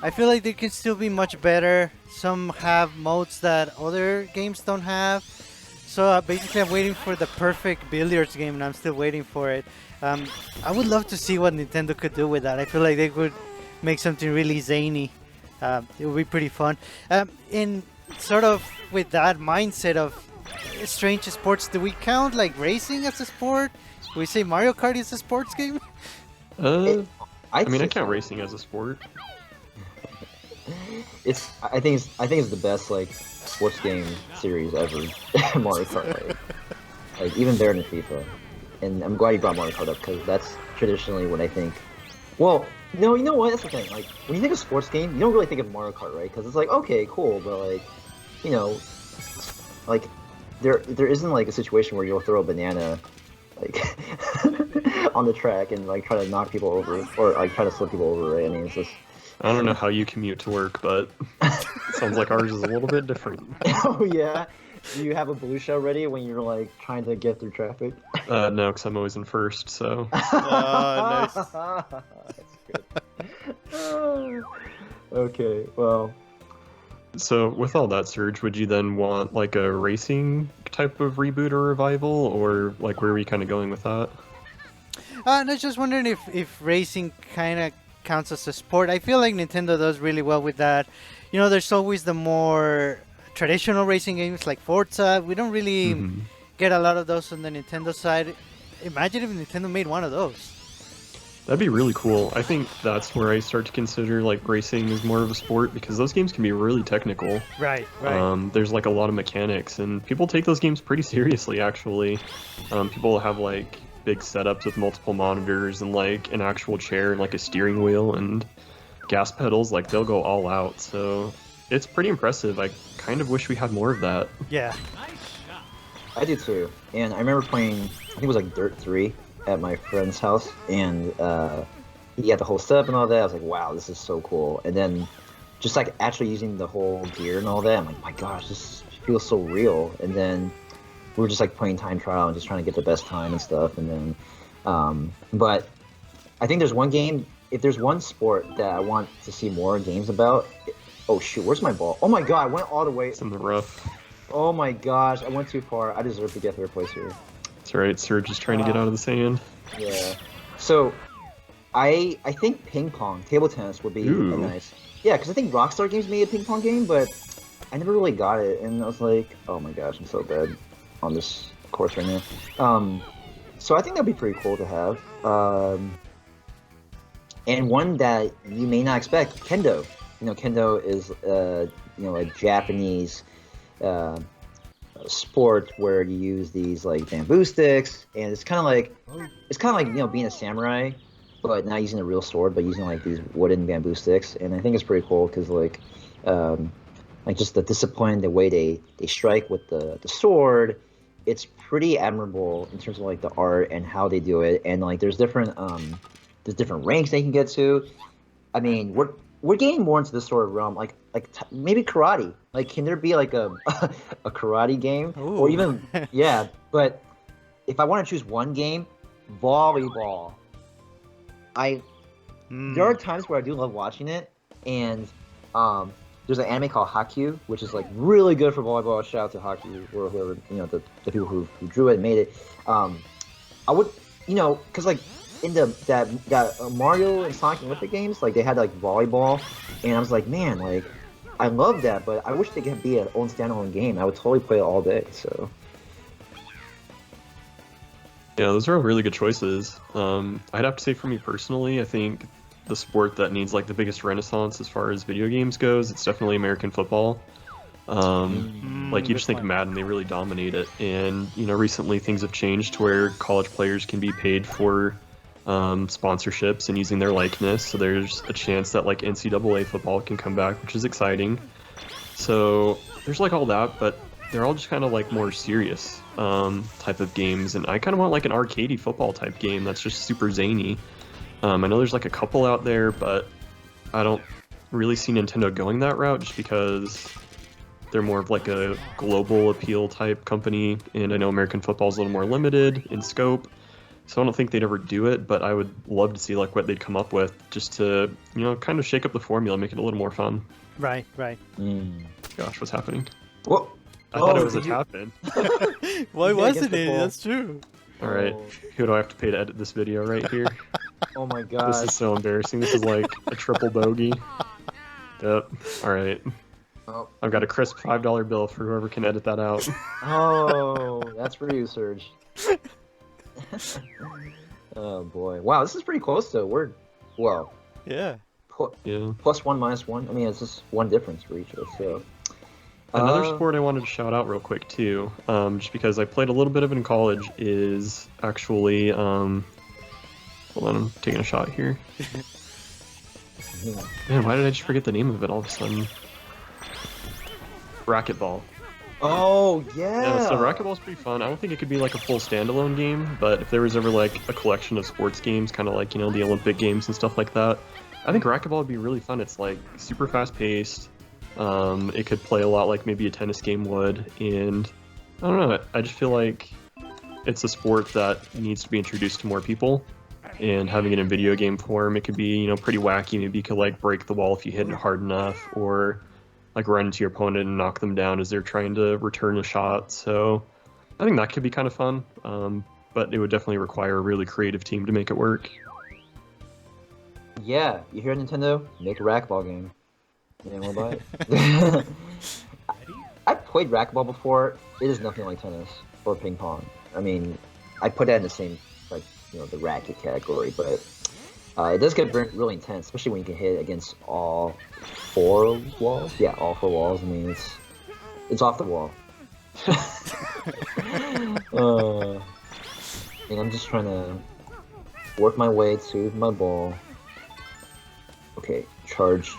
I feel like they can still be much better. Some have modes that other games don't have. So basically, I'm waiting for the perfect billiards game, and I'm still waiting for it. I would love to see what Nintendo could do with that. I feel like they could make something really zany. It would be pretty fun. In sort of with that mindset of strange sports, do we count like racing as a sport? Do we say Mario Kart is a sports game? I mean, I count racing as a sport. I think it's the best like sports game series ever. Mario Kart, like even better than FIFA. And I'm glad you brought Mario Kart up because that's traditionally what I think Well, no, you know what? That's the thing. Like, when you think of sports game, you don't really think of Mario Kart, right? Because it's like, okay, cool, but like, you know, like, there isn't like a situation where you'll throw a banana, like, on the track and like try to knock people over or like try to slip people over, right? I mean, it's just. I don't know how you commute to work, but it sounds like ours is a little bit different. Oh yeah. Do you have a blue shell ready when you're like trying to get through traffic? No, because I'm always in first, so. Nice. That's good. Okay, well, So, with all that, Surge, would you then want like a racing type of reboot or revival, or like where are we kind of going with that? And I was just wondering if racing kind of counts as a sport. I feel like Nintendo does really well with that. You know, there's always the more traditional racing games like Forza. We don't really Hmm. get a lot of those on the Nintendo side. Imagine if Nintendo made one of those. That'd be really cool. I think that's where I start to consider like racing as more of a sport because those games can be really technical. Right. There's like a lot of mechanics, and people take those games pretty seriously. Actually, people have like big setups with multiple monitors and like an actual chair and like a steering wheel and gas pedals. Like they'll go all out. So it's pretty impressive. I kind of wish we had more of that. Yeah. I do too. And I remember playing, I think it was like Dirt 3 at my friend's house, and he had the whole setup and all that. I was like, wow, this is so cool. And then just like actually using the whole gear and all that, I'm like, my gosh, this feels so real. And then we were just like playing time trial and just trying to get the best time and stuff. And then, but I think there's one game, if there's one sport that I want to see more games about, oh shoot, where's my ball? Oh my god, I went all the way. It's in the rough. Oh my gosh, I went too far. I deserve to get third place here. It's alright, Surge is trying to get out of the sand. Yeah. So, I think ping pong, table tennis would be a Ooh. nice. Yeah, because I think Rockstar Games made a ping pong game, but I never really got it, and I was like, oh my gosh, I'm so bad on this course right now. So I think that'd be pretty cool to have. And one that you may not expect, kendo. You know, kendo is a Japanese sport where you use these like bamboo sticks, and it's kind of like being a samurai, but not using a real sword, but using like these wooden bamboo sticks. And I think it's pretty cool because like just the discipline, the way they strike with the sword, it's pretty admirable in terms of like the art and how they do it. And like there's different ranks they can get to. I mean, we're getting more into this sort of realm, like maybe karate. Like, can there be like a a karate game, or Ooh. even yeah? But if I want to choose one game, volleyball. There are times where I do love watching it, and there's an anime called Haikyuu, which is like really good for volleyball. Shout out to Haikyuu, or whoever, the people who drew it and made it. I would, because like in that Mario and Sonic Olympic games, like they had like volleyball, and I was like, man, like I love that, but I wish they could be an own standalone game. I would totally play it all day. So Yeah, those are all really good choices. I'd have to say for me personally, I think the sport that needs like the biggest renaissance as far as video games goes, it's definitely American football. Like you just think of Madden, they really dominate it. And, recently things have changed to where college players can be paid for sponsorships and using their likeness. So there's a chance that like NCAA football can come back, which is exciting. So there's like all that, but they're all just kind of like more serious type of games. And I kind of want like an arcadey football type game that's just super zany. I know there's like a couple out there, but I don't really see Nintendo going that route just because they're more of like a global appeal type company, and I know American football is a little more limited in scope, so I don't think they'd ever do it, but I would love to see like what they'd come up with just to, kind of shake up the formula, make it a little more fun. Right. Gosh, what's happening? Whoa. I thought it Oh, was a did you- tap in. Why Yeah, wasn't against the it? ball. That's true. All right, Oh. who do I have to pay to edit this video right here? Oh my This god. is so embarrassing. This is like a triple bogey. Yep. All right. Oh. I've got a crisp $5 bill for whoever can edit that out. Oh, that's for you, Serge. Oh boy. Wow, this is pretty close though. Well, Yeah. Yeah. plus one, minus one. I mean, it's just one difference for each of us. So. Another sport I wanted to shout out real quick too, just because I played a little bit of it in college, is actually, Hold on, I'm taking a shot here. Man, why did I just forget the name of it all of a sudden? Racquetball. Oh yeah. Yeah, so racquetball's pretty fun. I don't think it could be like a full standalone game, but if there was ever like a collection of sports games, kind of like, you know, the Olympic games and stuff like that, I think racquetball would be really fun. It's like super fast paced. It could play a lot like maybe a tennis game would, and I don't know. I just feel like it's a sport that needs to be introduced to more people. And having it in video game form, it could be, you know, pretty wacky. Maybe you could like break the wall if you hit it hard enough, or like run into your opponent and knock them down as they're trying to return a shot. So I think that could be kind of fun, but it would definitely require a really creative team to make it work. Yeah, you hear Nintendo? Make a racquetball game. Yeah, we'll buy it. I've played racquetball before. It is nothing like tennis or ping pong. I mean, I put that in the same, like, you know, the racket category, but it does get really intense, especially when you can hit against all 4 walls. Yeah, all 4 walls. I mean, it's off the wall. And I'm just trying to work my way to my ball. Okay, charge.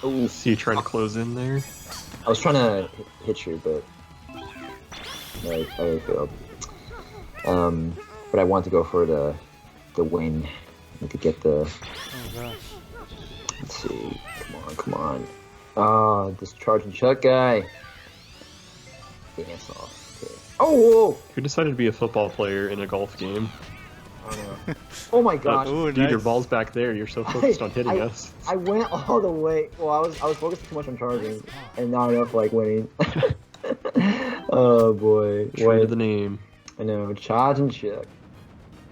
Oh, see you trying to close in there. I was trying to hit you, but I failed. But I want to go for the win. I could get the. Oh gosh. Let's see. Come on. Ah, this charge and chuck guy. Dance off. Okay. Oh, whoa! Who decided to be a football player in a golf game? Oh, no. Oh my gosh. Ooh, Dude, your nice. ball's back there. You're so focused on hitting us. I went all the way. Well, I was focused too much on charging and not enough like winning. Oh boy. True to the name. I know. Charge and check.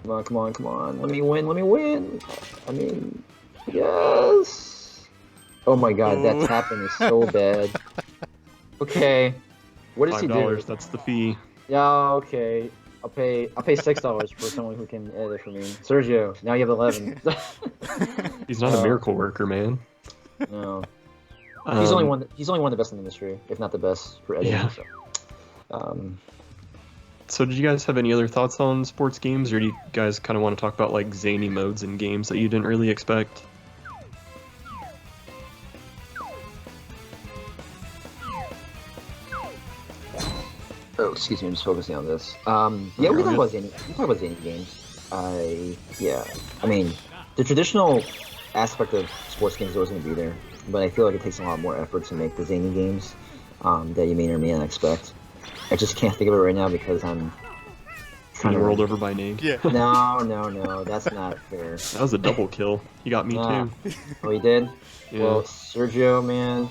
Come on. Let me win. I mean, yes. Oh my god, Ooh. that tapping is so bad. Okay. What does he do? $5, that's the fee. Yeah, okay. I'll pay $6 for someone who can edit for me. Sergio, now you have 11. He's not a miracle worker, man. No. He's only one of the best in the industry, if not the best for editing. Yeah. So did you guys have any other thoughts on sports games, or do you guys kind of want to talk about like zany modes in games that you didn't really expect? Oh, excuse me, I'm just focusing on this. Yeah, we can talk about zany games. I mean, the traditional aspect of sports games is always going to be there, but I feel like it takes a lot more effort to make the zany games that you may or may not expect. I just can't think of it right now because I'm Trying to rolled over by Nig. Yeah. No, that's not fair. That was a double kill. You got me too. Oh, you did? Yeah. Well, Sergio, man,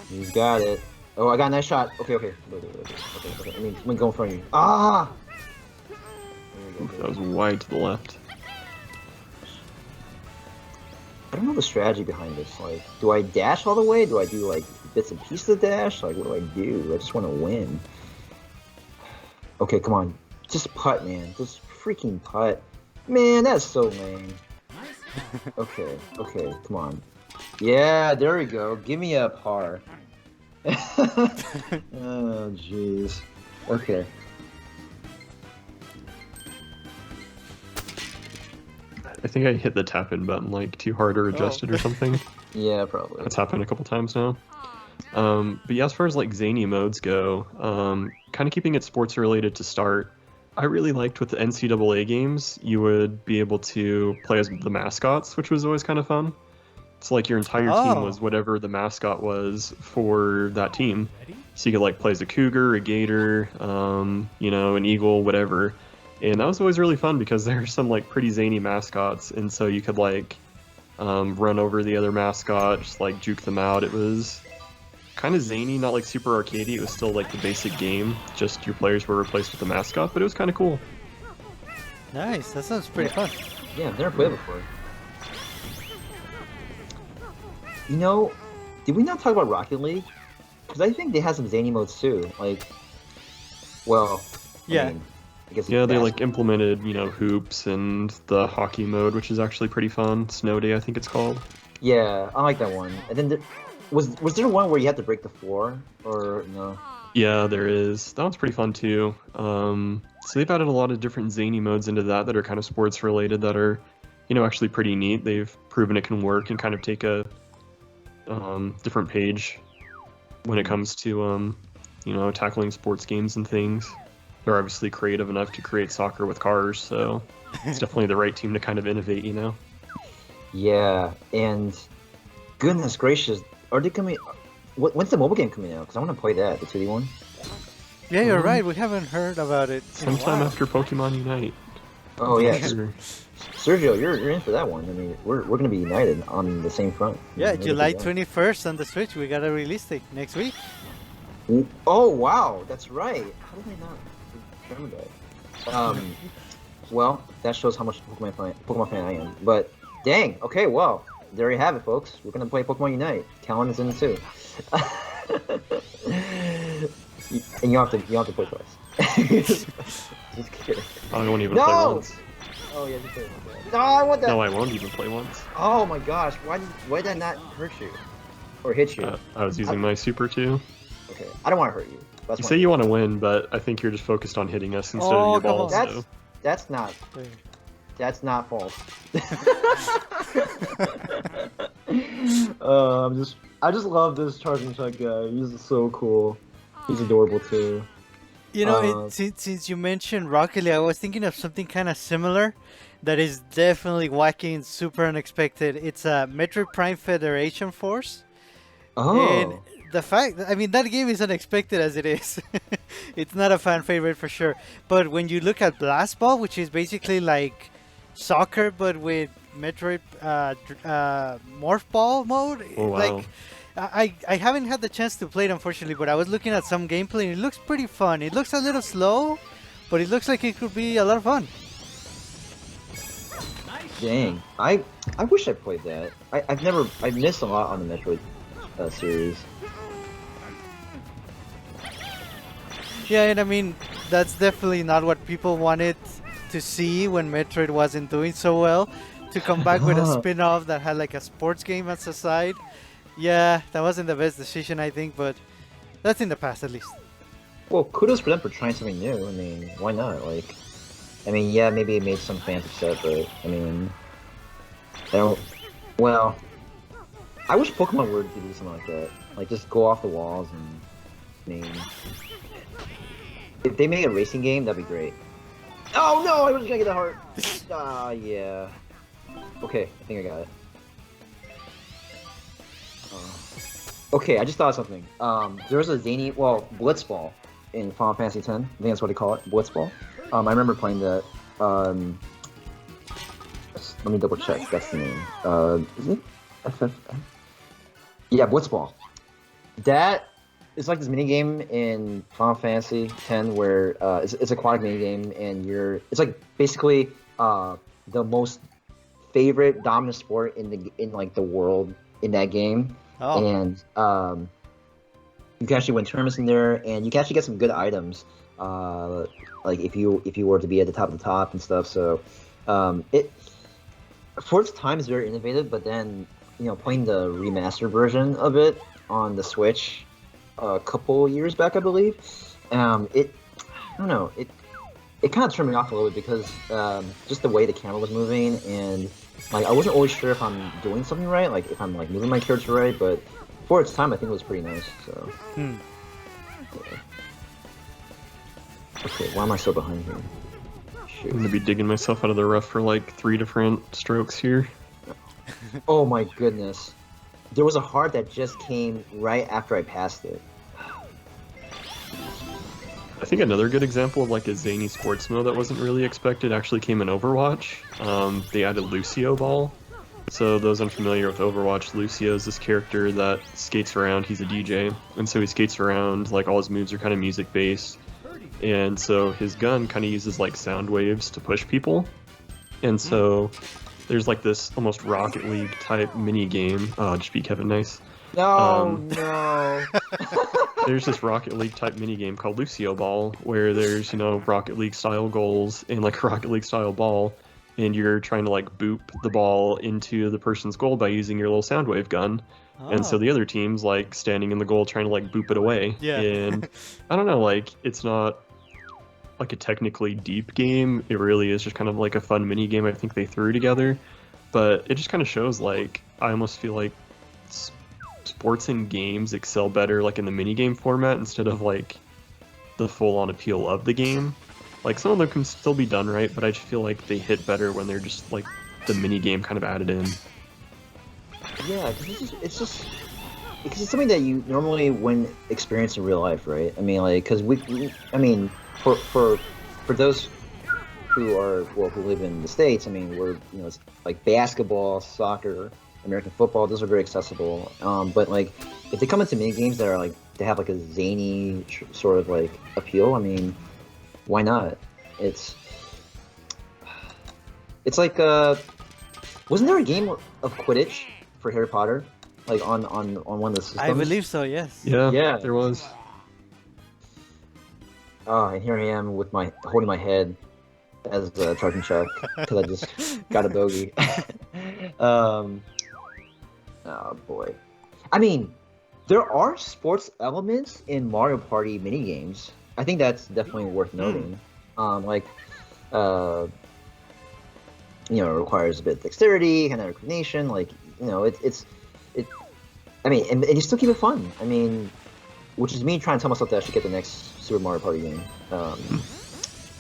you got it. Oh, I got a nice shot. Okay. Okay. Let me go in front of you. Ah! There we go. That was wide to the left. I don't know the strategy behind this. Like, do I dash all the way? Do I do like bits and pieces of dash? Like, what do I do? I just want to win. Okay, come on. Just putt, man. Just freaking putt. Man, that's so lame. Okay, come on. Yeah, there we go. Give me a par. Oh, jeez. Okay. I think I hit the tap-in button like too hard or adjusted or something. Yeah, probably. That's happened a couple times now. But yeah, as far as like zany modes go, kind of keeping it sports related to start, I really liked with the NCAA games, you would be able to play as the mascots, which was always kind of fun. So like your entire team was whatever the mascot was for that team. So you could like play as a cougar, a gator, you know, an eagle, whatever. And that was always really fun because there are some like pretty zany mascots, and so you could like run over the other mascot, just like juke them out. It was kind of zany, not like super arcadey. It was still like the basic game, just your players were replaced with the mascot, but it was kind of cool. Nice. That sounds pretty fun. Yeah, I've never played it before. You know, did we not talk about Rocket League? Because I think they have some zany modes too. Like, well, Yeah. I mean, I guess Yeah, they it's like implemented, you know, hoops and the hockey mode, which is actually pretty fun. Snow Day, I think it's called. Yeah, I like that one. And then Was there one where you had to break the floor or no? Yeah, there is. That one's pretty fun too. So they've added a lot of different zany modes into that are kind of sports related that are, actually pretty neat. They've proven it can work and kind of take a different page when it comes to tackling sports games and things. They're obviously creative enough to create soccer with cars, so it's definitely the right team to kind of innovate, Yeah, and goodness gracious, are they coming? When's the mobile game coming out? Because I want to play that, the 2D one. Yeah, you're right. We haven't heard about it in a Sometime while. after Pokemon Unite. Oh yeah, Sure. Sergio, you're in for that one. I mean, we're gonna be united on the same front. Yeah, Never July forget. 21st on the Switch. We got a release date next week. Oh wow, that's right. How did I not remember that? Well, that shows how much Pokemon fan I am. But dang, okay, well, there you have it, folks. We're gonna play Pokemon Unite. Talon is in it too. And you have to play twice. Just kidding. I won't even play No! once. Oh yeah, just play once. No, I want that. No, I won't even play once. Oh my gosh, why did that not hurt you? Or hit you? I was using my Super too. Okay, I don't want to hurt you. That's You fine. say you want to win, but I think you're just focused on hitting us instead Oh, of your come balls. on. So. That's not false. I just love this charging chuck guy. He's so cool. He's adorable too. You know, since you mentioned Rocket League, I was thinking of something kind of similar that is definitely wacky and super unexpected. It's a Metroid Prime Federation Force. And Oh. the fact, I mean, that game is unexpected as it is. It's not a fan favorite for sure. But when you look at Blast Ball, which is basically like soccer but with Metroid Morph Ball mode, Oh, wow. like I haven't had the chance to play it unfortunately, but I was looking at some gameplay and it looks pretty fun. It looks a little slow, but it looks like it could be a lot of fun. Dang. I wish I played that. I've missed a lot on the Metroid series. Yeah, and I mean, that's definitely not what people wanted to see when Metroid wasn't doing so well. To come back with a spin-off that had like a sports game as a side. Yeah, that wasn't the best decision, I think, but that's in the past at least. Well, kudos for them for trying something new. I mean, why not? Like, I mean, yeah, maybe it made some fans upset, but I mean, I don't. Well, I wish Pokemon were to do something like that. Like, just go off the walls and. I mean, if they made a racing game, that'd be great. Oh no! I was gonna get the heart. Ah, yeah. Okay, I think I got it. Okay, I just thought of something. There was a zany, Blitzball in Final Fantasy X. I think that's what they call it, Blitzball. I remember playing that. Let me double check. That's the name. Is it FF? Yeah, Blitzball. That is like this mini game in Final Fantasy X where it's a aquatic mini game, and it's like basically the most favorite dominant sport in the world in that game. Oh. And you can actually win tournaments in there, and you can actually get some good items. Like if you were to be at the top and stuff. So it for its time is very innovative. But then playing the remastered version of it on the Switch a couple years back, I believe, I don't know, it kind of turned me off a little bit because just the way the camera was moving, and like I wasn't always sure if I'm doing something right, like if I'm like moving my character right, but for its time I think it was pretty nice. So yeah. Okay, why am I so behind here? Shoot. I'm gonna be digging myself out of the rough for like 3 different strokes here. Oh my goodness. There was a heart that just came right after I passed it. I think another good example of like a zany sports mode that wasn't really expected actually came in Overwatch. They added Lucio Ball. So those unfamiliar with Overwatch, Lucio is this character that skates around. He's a DJ, and so he skates around. Like all his moves are kind of music based, and so his gun kind of uses like sound waves to push people. And so there's like this almost Rocket League type mini game. Oh, just be Kevin Nice. No, no. There's this Rocket League type mini game called Lucio Ball, where there's Rocket League style goals and like a Rocket League style ball, and you're trying to like boop the ball into the person's goal by using your little sound wave gun. And so Oh. the other team's like standing in the goal trying to like boop it away. Yeah. And I don't know, like it's not like a technically deep game. It really is just kind of like a fun mini game I think they threw together. But it just kind of shows like I almost feel like sports and games excel better like in the mini game format instead of like the full-on appeal of the game. Like some of them can still be done right, but I just feel like they hit better when they're just like the mini game kind of added in. Yeah, because because it's something that you normally wouldn't experience in real life, right? I mean, like, because I mean, for those who are who live in the States, I mean, it's like basketball, soccer, American football, those are very accessible. But like, if they come into mini games that are like they have like a zany sort of like appeal, I mean, why not? It's like wasn't there a game of Quidditch for Harry Potter, like on one of the systems? I believe so. Yes. Yeah, there was. Oh, and here I am with holding my head as a Charging Chuck because I just got a bogey. Oh boy. I mean, there are sports elements in Mario Party mini games. I think that's definitely worth noting. It requires a bit of dexterity, kind of coordination. Like, I mean, and you still keep it fun. I mean, which is me trying to tell myself that I should get the next Super Mario Party game.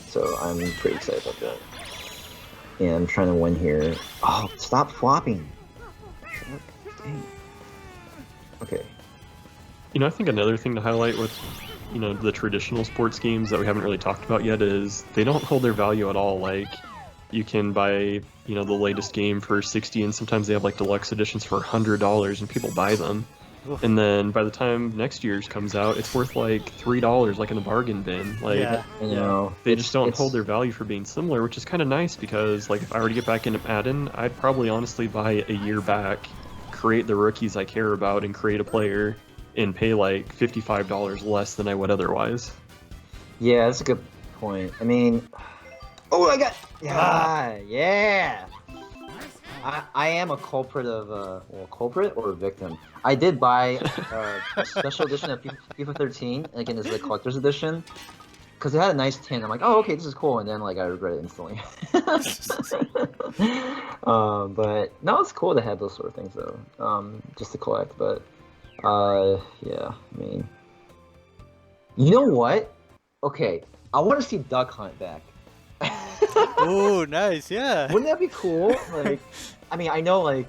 So I'm pretty excited about that. Yeah, I'm trying to win here. Oh, stop flopping. Dang. Okay. I think another thing to highlight with, the traditional sports games that we haven't really talked about yet is they don't hold their value at all. Like, you can buy, the latest game for $60, and sometimes they have like deluxe editions for $100, and people buy them. Oof. And then by the time next year's comes out, it's worth like $3, like in the bargain bin. Like, Yeah. they just don't hold their value for being similar, which is kind of nice because, like, if I were to get back into Madden, I'd probably honestly buy a year back, create the rookies I care about, and create a player, and pay like $55 less than I would otherwise. Yeah, that's a good point. I mean, yeah. I am a culprit of culprit or a victim. I did buy a special edition of FIFA 13, and again, it's the collector's edition, because it had a nice tint. I'm like, oh, okay, this is cool, and then like I regret it instantly. But no, it's cool to have those sort of things though, just to collect. But yeah, I mean, you know what? Okay, I want to see Duck Hunt back. Oh, nice. Yeah. Wouldn't that be cool? Like, I mean, I know, like,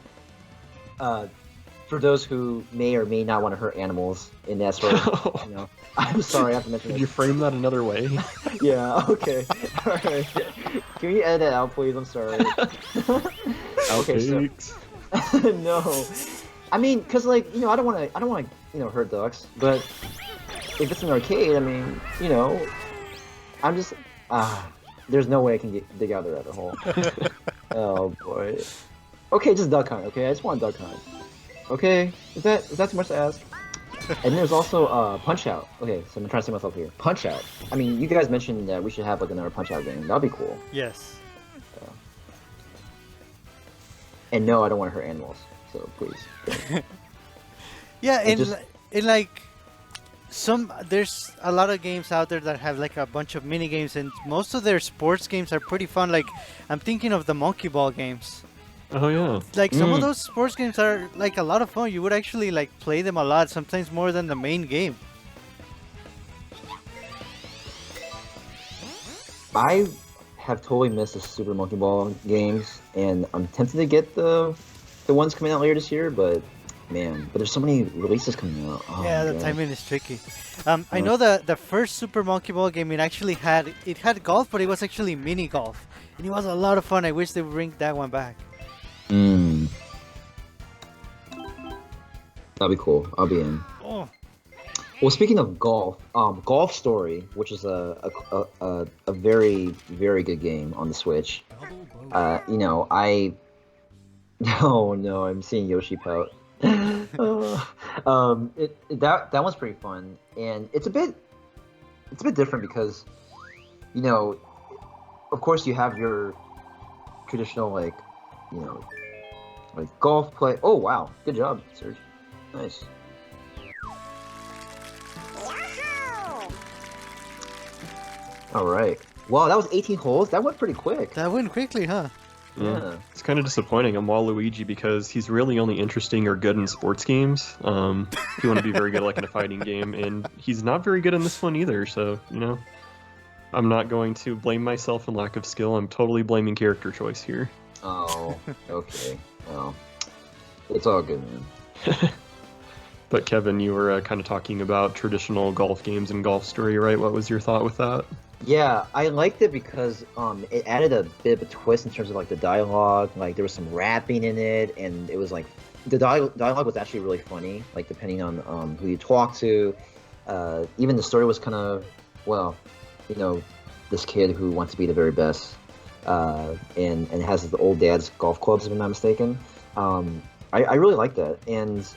for those who may or may not want to hurt animals in that sort of, I'm sorry, I have to mention Could that. you frame that another way? Yeah, okay. All right. Can you edit that out, please? I'm sorry. Okay, so no. I mean, cause like, I don't want to, hurt ducks, but if it's an arcade, I mean, I'm just there's no way I can dig out the rabbit hole. Oh boy. Okay, just Duck Hunt. Okay, I just want Duck Hunt. Okay, is that too much to ask? And there's also Punch Out. Okay, so I'm trying to see myself here. Punch Out. I mean, you guys mentioned that we should have like another Punch Out game. That'd be cool. Yes. And no, I don't want to hurt animals. So please. Yeah, and like there's a lot of games out there that have like a bunch of mini games, and most of their sports games are pretty fun. Like, I'm thinking of the Monkey Ball games. Oh yeah. Like, some of those sports games are like a lot of fun. You would actually like play them a lot, sometimes more than the main game. I have totally missed the Super Monkey Ball games, and I'm tempted to get the ones coming out later this year, but man, there's so many releases coming out. Oh, yeah, the timing is tricky. I know the first Super Monkey Ball game, it actually had golf, but it was actually mini golf, and it was a lot of fun. I wish they would bring that one back. That'd be cool. I'll be in. Oh. Well, speaking of golf, Golf Story, which is a very, very good game on the Switch. No, I'm seeing Yoshi pout. That one's pretty fun, and it's a bit different because, of course you have your traditional like golf play. Oh wow, good job, Serge. Nice. All right. Wow, that was 18 holes. That went pretty quick. That went quickly, huh? Yeah. It's kind of disappointing on Waluigi because he's really only interesting or good in sports games. If you want to be very good like in a fighting game, and he's not very good in this one either. So I'm not going to blame myself in lack of skill. I'm totally blaming character choice here. Oh, okay. Well, it's all good, man. But Kevin, you were kind of talking about traditional golf games and Golf Story, right? What was your thought with that? Yeah, I liked it because it added a bit of a twist in terms of like the dialogue. Like there was some rapping in it, and it was like the dialogue was actually really funny. Like depending on who you talk to, even the story was kind of this kid who wants to be the very best, and has the old dad's golf clubs, if I'm not mistaken. I really like that, and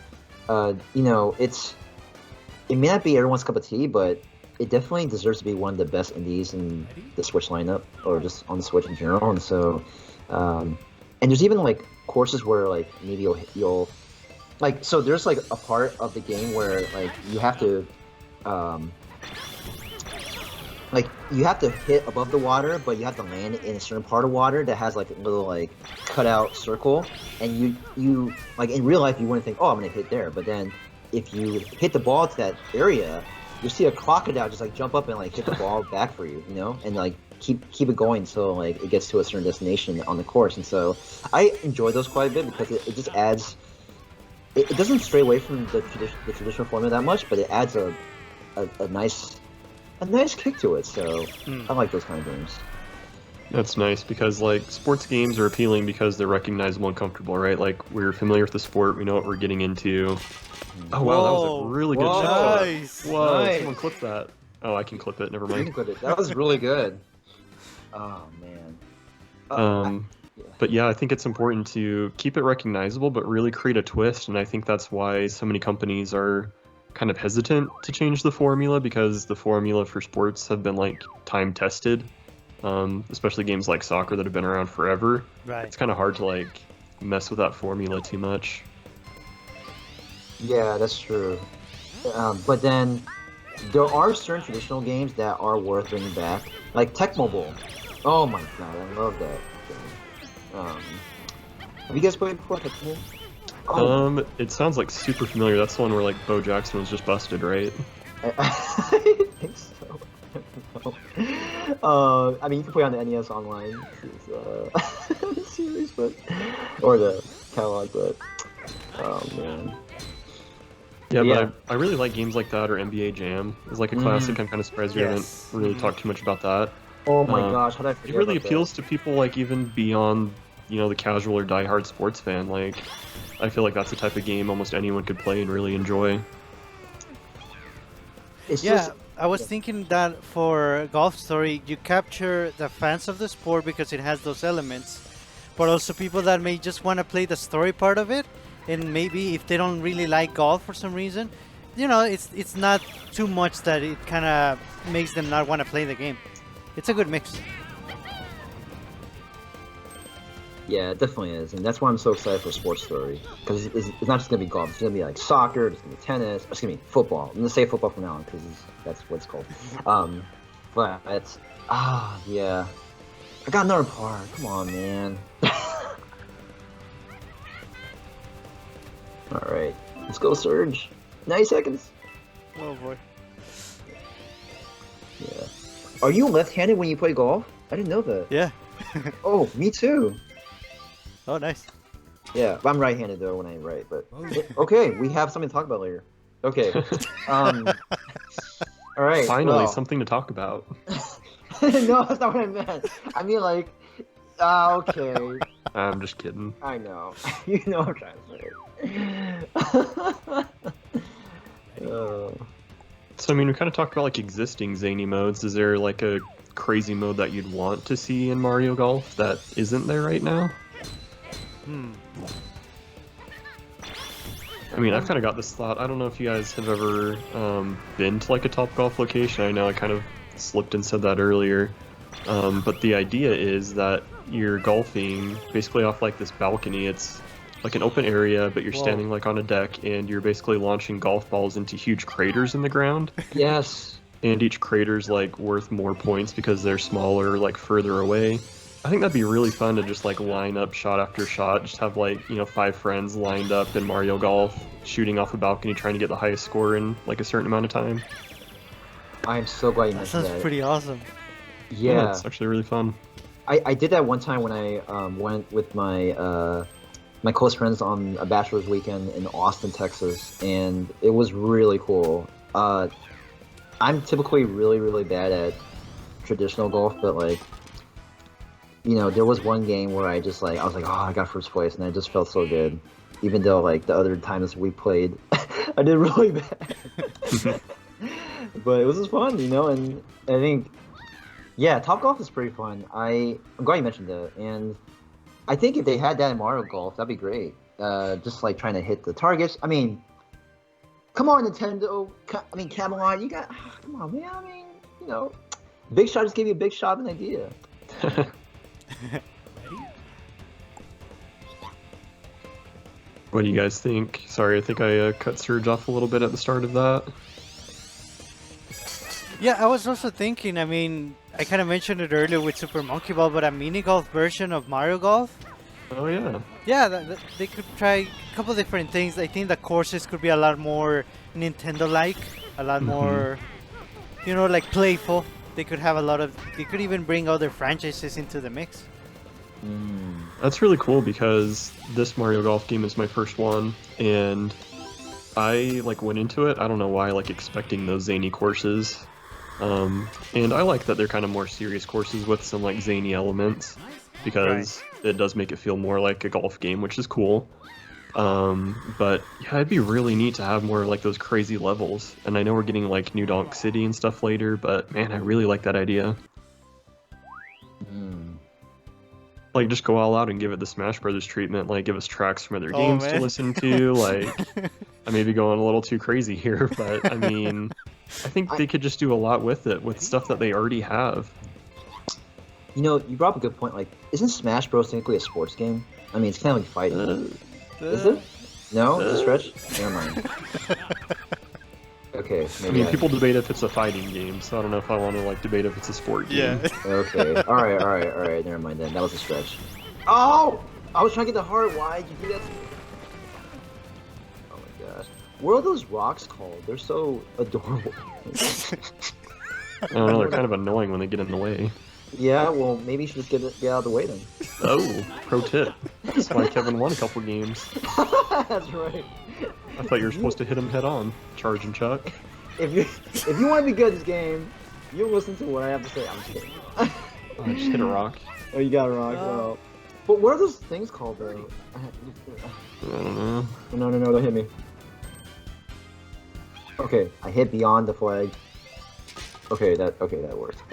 it may not be everyone's cup of tea, but it definitely deserves to be one of the best indies in the Switch lineup, or just on the Switch in general. And so, and there's even like courses where like maybe you'll like, so there's like a part of the game where like you have to hit above the water, but you have to land in a certain part of water that has like a little like cutout circle, and you like in real life you wouldn't think, oh, I'm gonna hit there, but then if you hit the ball to that area, you see a crocodile just like jump up and like hit the ball back for you, and like keep it going until like it gets to a certain destination on the course. And so I enjoy those quite a bit because it just adds. It doesn't stray away from the traditional formula that much, but it adds a nice kick to it. So I like those kind of games. That's nice because like sports games are appealing because they're recognizable and comfortable, right? Like we're familiar with the sport, we know what we're getting into. Oh wow, that was a really good shot. Nice. Whoa, Nice. someone clip that. Oh, I can clip it. Never You mind. can put it. That was really good. Oh man. But yeah, I think it's important to keep it recognizable, but really create a twist. And I think that's why so many companies are kind of hesitant to change the formula, because the formula for sports have been like time tested, especially games like soccer that have been around forever. Right. It's kind of hard to like mess with that formula too much. Yeah, that's true. But then there are certain traditional games that are worth bringing back, like Tecmo Bowl. Oh my god, I love that game. Have you guys played before Tecmo Bowl? Oh. It sounds like super familiar. That's the one where like Bo Jackson was just busted, right? I think so. I mean, you can play on the NES Online series, or the catalog, but oh man. Yeah, Yeah. but I really like games like that, or NBA Jam. It's like a classic. I'm kind of surprised we Yes. haven't really talked too much about that. Oh my gosh, how did I forget It really about appeals to people like even beyond, the casual or diehard sports fan. Like, I feel like that's the type of game almost anyone could play and really enjoy. that? It's Yeah, just I was thinking that for Golf Story, you capture the fans of the sport because it has those elements, but also people that may just want to play the story part of it, and maybe if they don't really like golf for some reason, it's not too much that it kind of makes them not want to play the game. It's a good mix. Yeah, it definitely is, and that's why I'm so excited for Sports Story, because it's not just gonna be golf. It's gonna be like soccer. It's gonna be tennis. It's gonna be football. I'm gonna say football from now on because that's what it's called. But it's yeah. I got another par. Come on, man. All right, let's go, Surge. 90 seconds. Oh boy. Yeah. Are you left-handed when you play golf? I didn't know that. Yeah. Oh, me too. Oh, nice. Yeah, I'm right-handed though when I write, but okay, we have something to talk about later. Okay. All right. Finally, well. something to talk about. No, that's not what I meant. I mean, like, okay. I'm just kidding. I know. You know what I'm trying to say. So, I mean, we kind of talked about like existing zany modes. Is there like a crazy mode that you'd want to see in Mario Golf that isn't there right now? I mean, I've kind of got this thought. I don't know if you guys have ever been to like a Top Golf location. I know I kind of slipped and said that earlier. But the idea is that you're golfing basically off like this balcony. It's like an open area, but you're Whoa. standing like on a deck, and you're basically launching golf balls into huge craters in the ground. Yes. And each crater's like worth more points because they're smaller, like further away. I think that'd be really fun to just like line up shot after shot, just have like, 5 friends lined up in Mario Golf, shooting off a balcony, trying to get the highest score in like a certain amount of time. I am so glad you That mentioned sounds that. pretty awesome. Yeah. It's actually really fun. I did that one time when I went with my my close friends on a bachelor's weekend in Austin, Texas, and it was really cool. I'm typically really bad at traditional golf, but like, there was one game where I was like, oh, I got first place, and I just felt so good, even though like the other times we played, I did really bad. But it was just fun, and I think, yeah, Top Golf is pretty fun. I'm glad you mentioned that, and I think if they had that in Mario Golf, that'd be great. Just like trying to hit the targets. I mean, come on, Nintendo. Camelot, you got. Come on, man. I mean, Big Shot just gave you a Big Shot of an idea. What do you guys think? Sorry, I think I cut Surge off a little bit at the start of that. Yeah, I was also thinking, I mean, I kind of mentioned it earlier with Super Monkey Ball, but a mini golf version of Mario Golf. Oh yeah. Yeah, they could try a couple different things. I think the courses could be a lot more Nintendo-like, a lot more, like playful. They could have they could even bring other franchises into the mix. That's really cool because this Mario Golf game is my first one, and I went into it, I don't know why, expecting those zany courses. And I like that they're kind of more serious courses with some zany elements, because it does make it feel more like a golf game, which is cool. But yeah, it'd be really neat to have more those crazy levels. And I know we're getting New Donk City and stuff later, but man, I really like that idea. Just go all out and give it the Smash Brothers treatment, give us tracks from other games to man. listen to. I may be going a little too crazy here, but I mean, I think they could just do a lot with it, with stuff that they already have. You brought up a good point. Isn't Smash Bros. Technically a sports game? I mean, it's kind of like fighting. Is it? No? It's a stretch? Never mind. Okay, I mean, people debate if it's a fighting game, so I don't know if I want to debate if it's a sport game. Yeah. Okay. All right. Never mind then. That was a stretch. Oh! I was trying to get the heart. Why'd you do that? Oh my gosh. What are those rocks called? They're so adorable. I don't know, they're kind of annoying when they get in the way. Yeah, well, maybe you should just get out of the way then. Oh, pro tip. That's why Kevin won a couple games. That's right. I thought you were supposed to hit him head on, charge and chuck. If you want to be good at this game, you listen to what I have to say. I'm just kidding. Oh, I just hit a rock. Oh, you got a rock. Well, but what are those things called though? I don't know. No, don't hit me. Okay, I hit beyond the flag. Okay, that worked.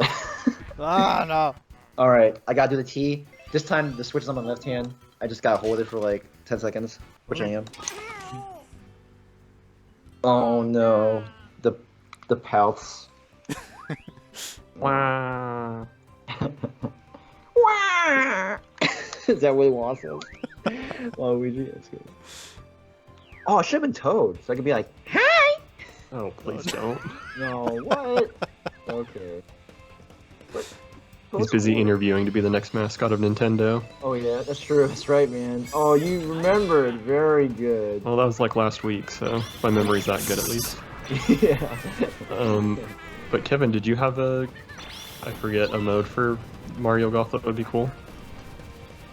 Ah, no. All right, I gotta do the T. This time the switch is on my left hand. I just gotta hold it for 10 seconds, which I am. Oh no, the pouts. Wow. Is that what he wants? Luigi, that's good. Oh, I should have been Toad, so I could be like, "Hi." Oh, please don't. No, what? Okay. He's busy interviewing to be the next mascot of Nintendo. Oh yeah, that's true. That's right, man. Oh, you remembered. Very good. Well, that was last week, so my memory's that good at least. Yeah. But Kevin, did you have a mode for Mario Golf that would be cool?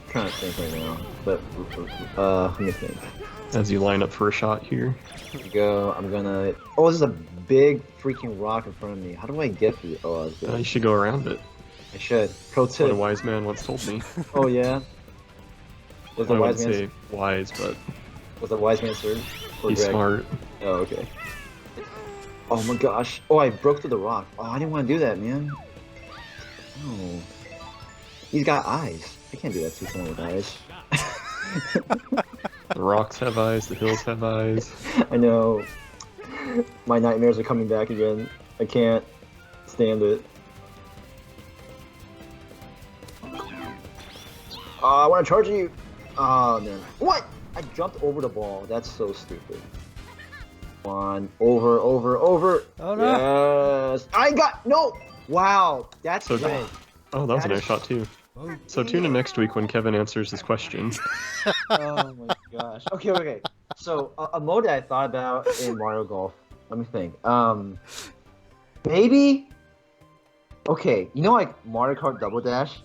I'm trying to think right now, but let me think. As you line up for a shot here. Here we go. I'm gonna. Oh, this is a big freaking rock in front of me. How do I get through? Oh, that's good. You should go around it. I should. Pro That's what a tip. wise man once told me. Oh yeah. Was I the wouldn't wise man? say wise, but Was the wise man Surge? Or he's Greg? smart. Oh okay. Oh my gosh. Oh, I broke through the rock. Oh, I didn't want to do that, man. Oh. He's got eyes. I can't do that to someone with eyes. The rocks have eyes, the hills have eyes. I know. My nightmares are coming back again. I can't stand it. I want to charge you. Oh, no. What? I jumped over the ball. That's so stupid. Come on, over. Oh no! Yes, I got no. Wow, that's So- red. Oh, that was a That nice is- shot too. So tune in next week when Kevin answers this question. Oh my gosh. Okay. So a mode that I thought about in Mario Golf. Let me think. Maybe. Okay, you know, like Mario Kart Double Dash.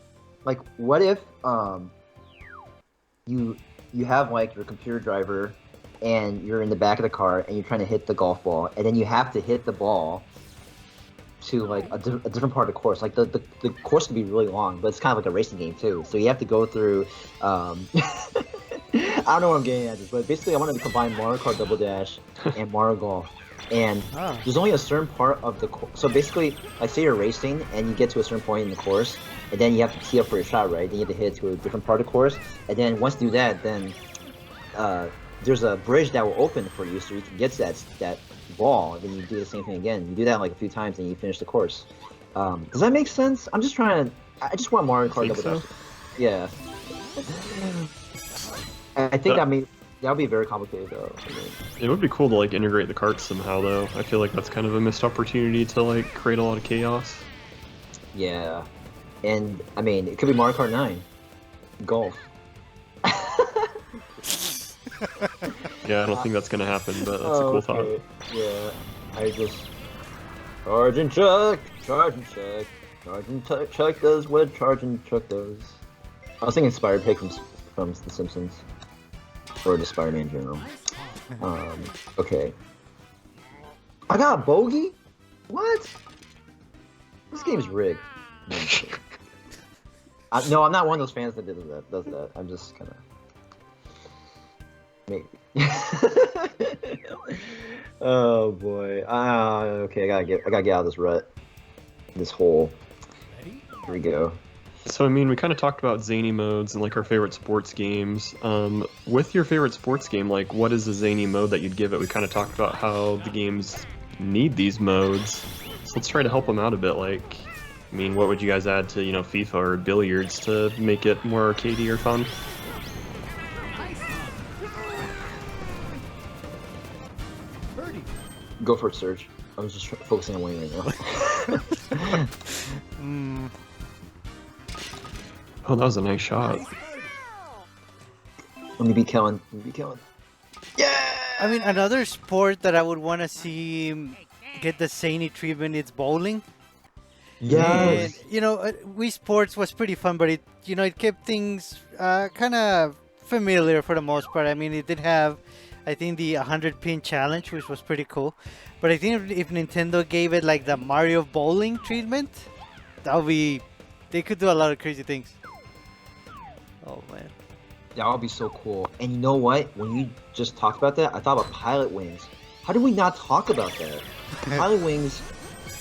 Like, what if you have like your computer driver, and you're in the back of the car, and you're trying to hit the golf ball, and then you have to hit the ball to like a different part of the course. Like the course can be really long, but it's kind of like a racing game too. So you have to go through. I don't know what I'm getting at this, but basically I wanted to combine Mario Kart Double Dash and Mario Golf. And Ah. there's only a certain part of the course. So basically, like say you're racing and you get to a certain point in the course, and then you have to tee up for your shot, right? Then you have to hit it to a different part of the course, and then once you do that, then there's a bridge that will open for you, so you can get to that ball. And then you do the same thing again. You do that like a few times, and you finish the course. Does that make sense? I'm just trying to. I just want Mario Kart Think Double so? Dash. Yeah. I think that would be very complicated though. I mean, It would be cool to like integrate the carts somehow, though. I feel like that's kind of a missed opportunity to like create a lot of chaos. yeah, and I mean it could be Mario Kart 9, golf. Yeah, I don't think that's gonna happen, but that's a cool thought. Yeah, I just charge and chuck, charge and chuck does what charge and chuck does. I was thinking inspired pick from The Simpsons, or just Spider-Man in general. Okay. I got a bogey? What? This game's rigged. No, I'm kidding. No, I'm not one of those fans that does that. I'm just kind of maybe. Oh boy. Okay. I gotta get out of this rut, this hole. Here we go. So I mean, we kind of talked about zany modes and like our favorite sports games. With your favorite sports game, like what is a zany mode that you'd give it? We kind of talked about how the games need these modes. So let's try to help them out a bit. Like, I mean, what would you guys add to FIFA or billiards to make it more arcadey or fun? Go for it, Surge. I was just focusing on winning right now. Oh, that was a nice shot. Let me be Kellen. Yeah! I mean, another sport that I would want to see get the zany treatment is bowling. Yes! And, Wii Sports was pretty fun, but it kept things kind of familiar for the most part. I mean, it did have, I think, the 100-pin challenge, which was pretty cool. But I think if Nintendo gave it like the Mario bowling treatment, they could do a lot of crazy things. Oh man. That would be so cool. And you know what? When you just talked about that, I thought about Pilot Wings. How did we not talk about that? Pilot Wings,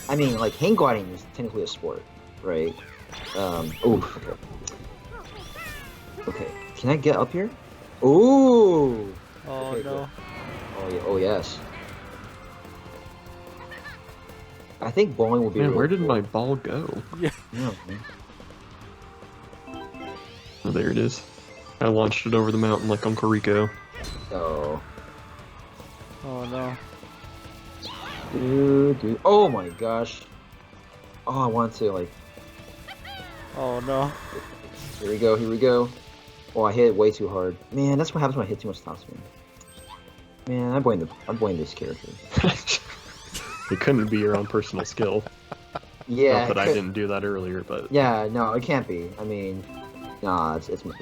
I mean, like, hang gliding is technically a sport, right? Okay. Okay, can I get up here? Ooh! Oh Okay, no. Oh, yeah. Oh, yes. I think bowling will be Man, really where did cool. my ball go? Yeah, man. Oh, there it is. I launched it over the mountain like Uncle Rico. Oh. Oh no. Dude. Oh my gosh. Oh, I want to, like... Oh no. Here we go. Oh, I hit it way too hard. Man, that's what happens when I hit too much topspin. Man, I blame this character. It couldn't be your own personal skill. Yeah. Not that I didn't do that earlier, but Yeah, no, it can't be. I mean, nah, it's me.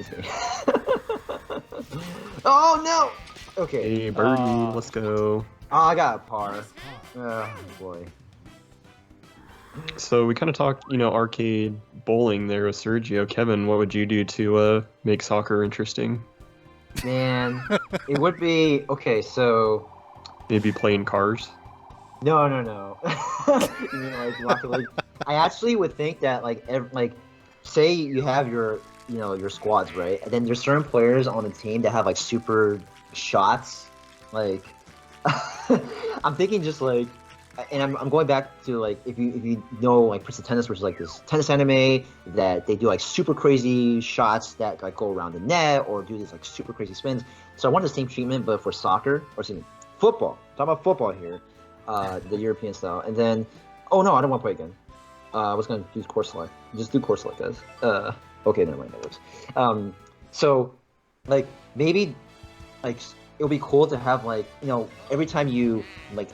Oh no! Okay. hey, birdie, let's go. Oh, I got a par. Oh boy. So we kind of talked, arcade bowling there with Sergio. Kevin, what would you do to make soccer interesting? Man, it would be okay. So Maybe playing cars? no. You mean like Rocket League? I actually would think that say you have your your squads, right? And then there's certain players on the team that have like super shots. Like I'm thinking just like and I'm going back to like if you know like Prince of Tennis, which is like this tennis anime that they do like super crazy shots that like go around the net or do these like super crazy spins. So I want the same treatment, but for soccer or excuse me, football. Talk about football here, the European style. And then, oh no, I don't want to play again. I was gonna do course select. Just do course select, guys. Okay, never mind, that works. So like maybe like it would be cool to have like every time you like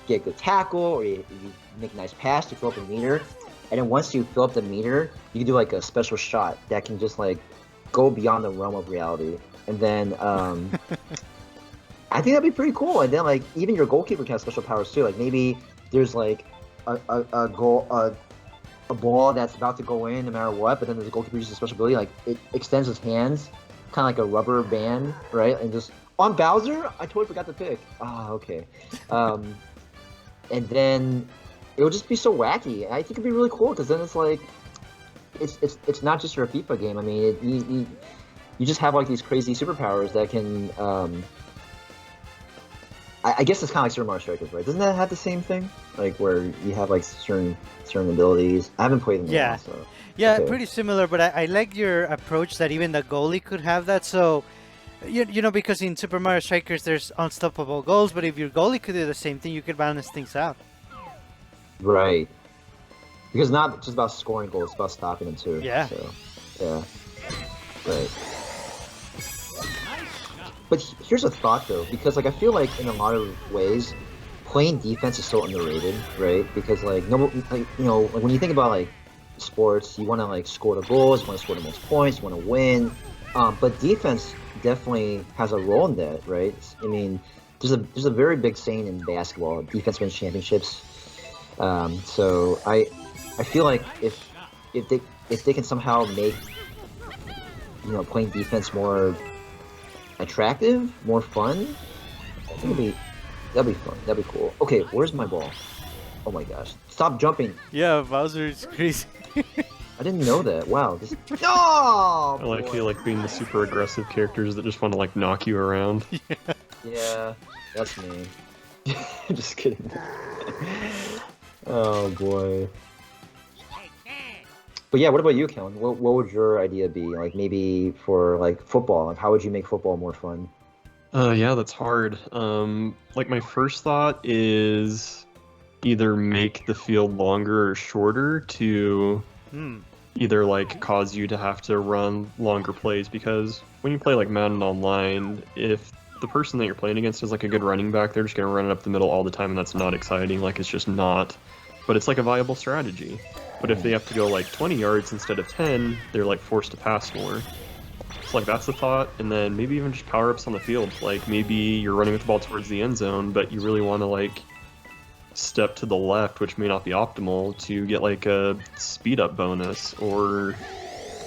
get a good tackle or you make a nice pass to fill up the meter, and then once you fill up the meter, you can do like a special shot that can just like go beyond the realm of reality, and then I think that'd be pretty cool. And then like even your goalkeeper can have special powers too. Like maybe there's like a ball that's about to go in no matter what, but then there's a goalkeeper uses a special ability, like it extends his hands, kind of like a rubber band, right? And just on Bowser, I totally forgot to pick. Ah, okay. And then it would just be so wacky. I think it'd be really cool because then it's like it's not just your FIFA game. I mean, you just have like these crazy superpowers that can. I guess it's kind of like Super Mario Strikers, right? Doesn't that have the same thing? Like where you have like certain abilities. I haven't played them yet. So. Yeah, Okay. pretty similar. But I like your approach that even the goalie could have that. So. You know, because in Super Mario Strikers there's unstoppable goals, but if your goalie could do the same thing, you could balance things out. Right. Because not just about scoring goals, it's about stopping them too. Yeah. So, yeah. Right. But here's a thought though, because like I feel like in a lot of ways, playing defense is so underrated, right? Because like like when you think about like sports, you want to like score the goals, you want to score the most points, you want to win. But defense definitely has a role in that, right? I mean, there's a very big saying in basketball: defense wins championships. So I feel like if they can somehow make playing defense more attractive, more fun, I think that'd be fun. That'd be cool. Okay, where's my ball? Oh my gosh! Stop jumping! Yeah, Bowser is crazy. I didn't know that. Wow. No! I feel like being the super aggressive characters that just want to like knock you around. Yeah, that's me. Just kidding. Oh boy. But yeah, what about you, Kellen? What would your idea be? Like maybe for like football, like how would you make football more fun? Yeah, that's hard. Like my first thought is either make the field longer or shorter to either like cause you to have to run longer plays, because when you play like Madden Online, if the person that you're playing against is like a good running back, they're just gonna run it up the middle all the time, and that's not exciting. Like it's just not. But it's like a viable strategy. But if they have to go like 20 yards instead of 10, they're like forced to pass more. So like that's the thought, and then maybe even just power-ups on the field. Like maybe you're running with the ball towards the end zone, but you really want to like step to the left, which may not be optimal, to get like a speed up bonus or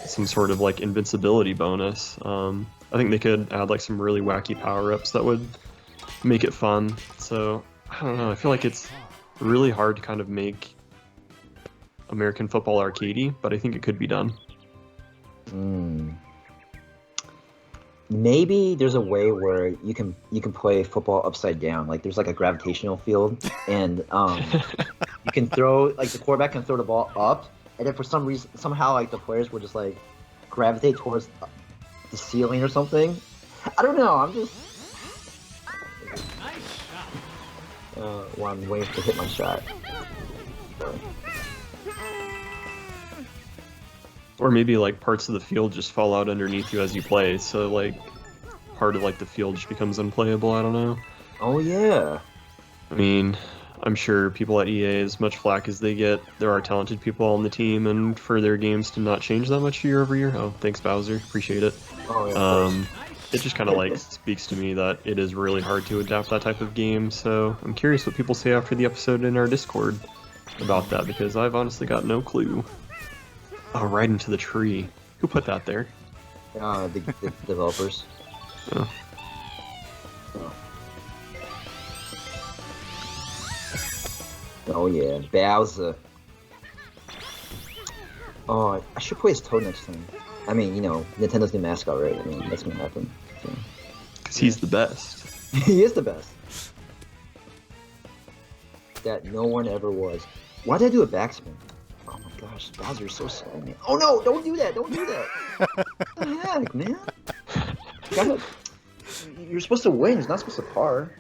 some sort of like invincibility bonus. I think they could add like some really wacky power-ups that would make it fun. So I don't know, I feel like it's really hard to kind of make American football arcadey, but I think it could be done. Maybe there's a way where you can play football upside down. Like there's like a gravitational field, and you can throw like the quarterback can throw the ball up, and then for some reason somehow like the players will just like gravitate towards the ceiling or something. I don't know. I'm just while I'm waiting to hit my shot. Or maybe like parts of the field just fall out underneath you as you play, so like part of like the field just becomes unplayable. I don't know. Oh yeah. I mean, I'm sure people at EA, as much flack as they get, there are talented people on the team, and for their games to not change that much year over year. Oh, thanks Bowser, appreciate it. Oh yeah. It just kind of like speaks to me that it is really hard to adapt that type of game. So I'm curious what people say after the episode in our Discord about that, because I've honestly got no clue. Oh, right into the tree. Who put that there? The developers. Oh. Oh yeah, Bowser. Oh, I should play as Toad next time. I mean, Nintendo's new mascot, right? I mean, that's gonna happen. So. Because he's the best. He is the best. that no one ever was. Why did I do a backspin? Oh my gosh, Bowser, you're so slow, man. Oh no, don't do that, don't do that. What the heck, man? You're supposed to win, you're not supposed to par.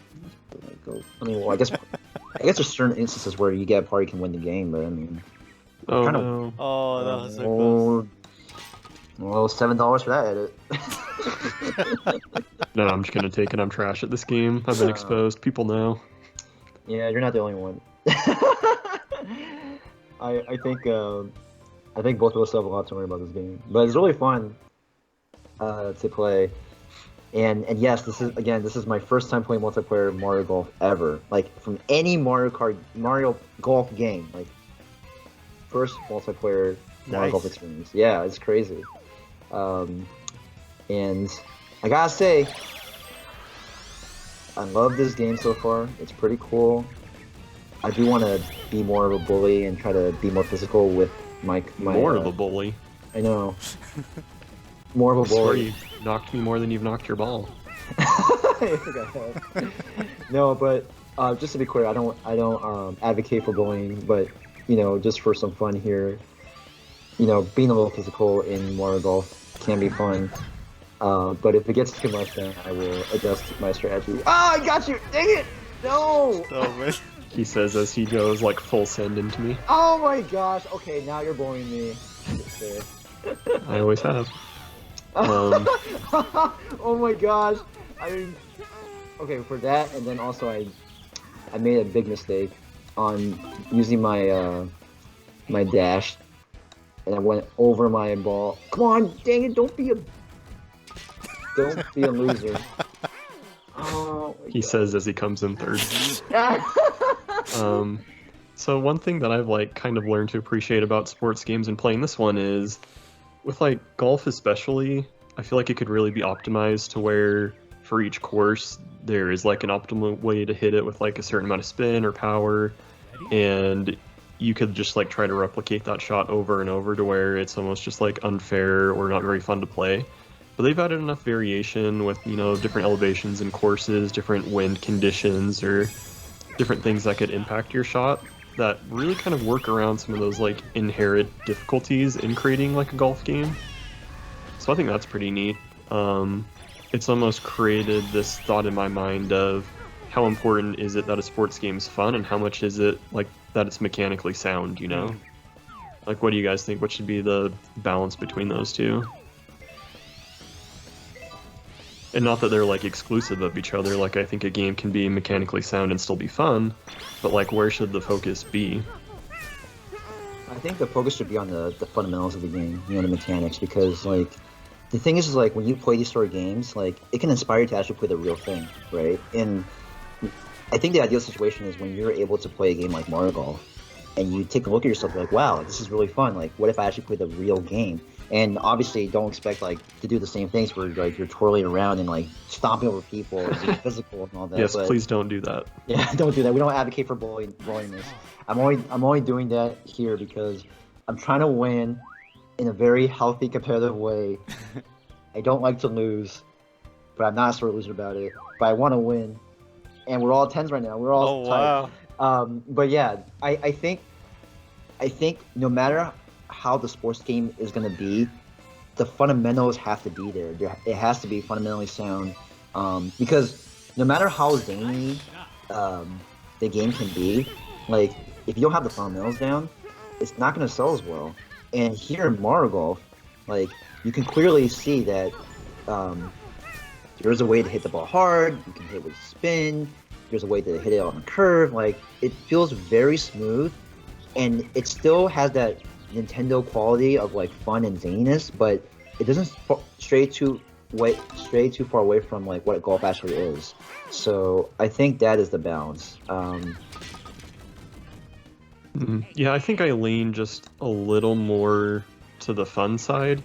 I mean, well, I guess there's certain instances where you get a par, you can win the game, but I mean... Oh kinda, no. Oh, that was so close. Well, $7 for that edit. No, I'm just gonna take it. I'm trash at this game. I've been exposed. People know. Yeah, you're not the only one. I think both of us have a lot to learn about this game, but it's really fun to play. And yes, this is my first time playing multiplayer Mario Golf ever. Like from any Mario Golf game, like first multiplayer Mario Golf experience. Yeah, it's crazy. And I gotta say, I love this game so far. It's pretty cool. I do want to be more of a bully and try to be more physical with my more of a bully. I know. More of a bully. You knocked me more than you've knocked your ball. No, but just to be clear, I don't advocate for bullying, but you know, just for some fun here, you know, being a little physical in Mario Golf can be fun. But if it gets too much, then I will adjust my strategy. Ah, I got you! Dang it! No! He says as he goes like full send into me. Oh my gosh! Okay, now you're bullying me. I always have. Oh my gosh! I mean, okay, for that, and then also I made a big mistake on using my my dash, and I went over my ball. Come on, dang it! Don't be a loser. Oh, he says as he comes in third. So one thing that I've like kind of learned to appreciate about sports games and playing this one is, with like golf especially, I feel like it could really be optimized to where for each course there is like an optimal way to hit it with like a certain amount of spin or power, and you could just like try to replicate that shot over and over to where it's almost just like unfair or not very fun to play. But they've added enough variation with, you know, different elevations and courses, different wind conditions, or different things that could impact your shot that really kind of work around some of those like inherent difficulties in creating like a golf game. So I think that's pretty neat. It's almost created this thought in my mind of how important is it that a sports game is fun, and how much is it like that it's mechanically sound, you know? Like, what do you guys think? What should be the balance between those two? And not that they're like exclusive of each other. Like, I think a game can be mechanically sound and still be fun, but like, where should the focus be? I think the focus should be on the fundamentals of the game, you know, the mechanics, because like the thing is like when you play these sort of games, like it can inspire you to actually play the real thing, right? And I think the ideal situation is when you're able to play a game like Mario Golf and you take a look at yourself like, wow, this is really fun. Like, what if I actually play the real game? And obviously, don't expect like to do the same things where like you're twirling around and like stomping over people and being physical and all that. Yes, but, please don't do that. Yeah, don't do that. We don't advocate for bullying this. I'm only doing that here because I'm trying to win in a very healthy, competitive way. I don't like to lose, but I'm not a sore loser about it. But I want to win, and we're all tens right now. We're all tied. Wow. But yeah, I think no matter how the sports game is going to be, the fundamentals have to be there. It has to be fundamentally sound, because no matter how zany the game can be, like if you don't have the fundamentals down, it's not going to sell as well. And here in Mario Golf, like you can clearly see that there's a way to hit the ball hard. You can hit it with spin. There's a way to hit it on a curve. Like it feels very smooth, and it still has that Nintendo quality of like fun and zaniness, but it doesn't stray too far away from like what golf actually is. So I think that is the balance. Yeah, I think I lean just a little more to the fun side,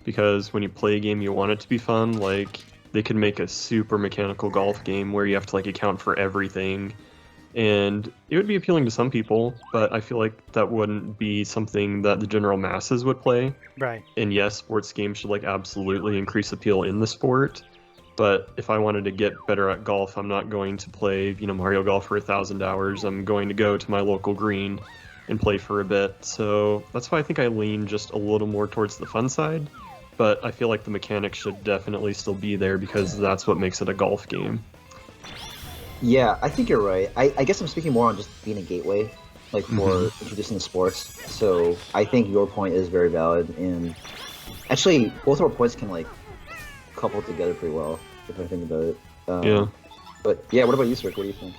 because when you play a game you want it to be fun. Like they could make a super mechanical golf game where you have to like account for everything, and it would be appealing to some people, but I feel like that wouldn't be something that the general masses would play. Right. And yes, sports games should like absolutely increase appeal in the sport, But if I wanted to get better at golf, I'm not going to play, Mario Golf for 1,000 hours. I'm going to go to my local green and play for a bit. So that's why I think I lean just a little more towards the fun side. But I feel like the mechanics should definitely still be there because that's what makes it a golf game. Yeah, I think you're right. I guess I'm speaking more on just being a gateway, like for introducing the sports. So I think your point is very valid, and actually both our points can like couple together pretty well if I think about it. Yeah. But yeah, what about you, sir? What do you think?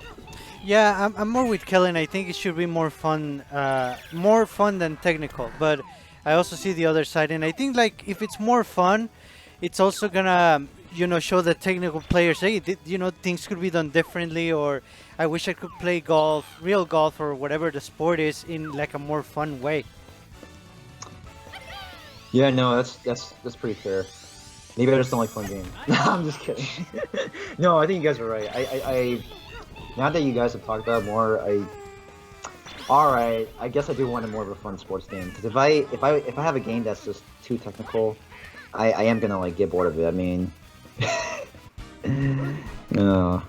Yeah, I'm more with Kellen. I think it should be more fun than technical. But I also see the other side, and I think like if it's more fun, it's also gonna show the technical players, hey, things could be done differently, or I wish I could play golf, real golf, or whatever the sport is in like a more fun way. Yeah, no, that's pretty fair. Maybe I just don't like fun games. No, I'm just kidding. No, I think you guys are right. I now that you guys have talked about it more, alright, I guess I do want a more of a fun sports game. Because if I have a game that's just too technical, I am gonna like get bored of it. I mean, no.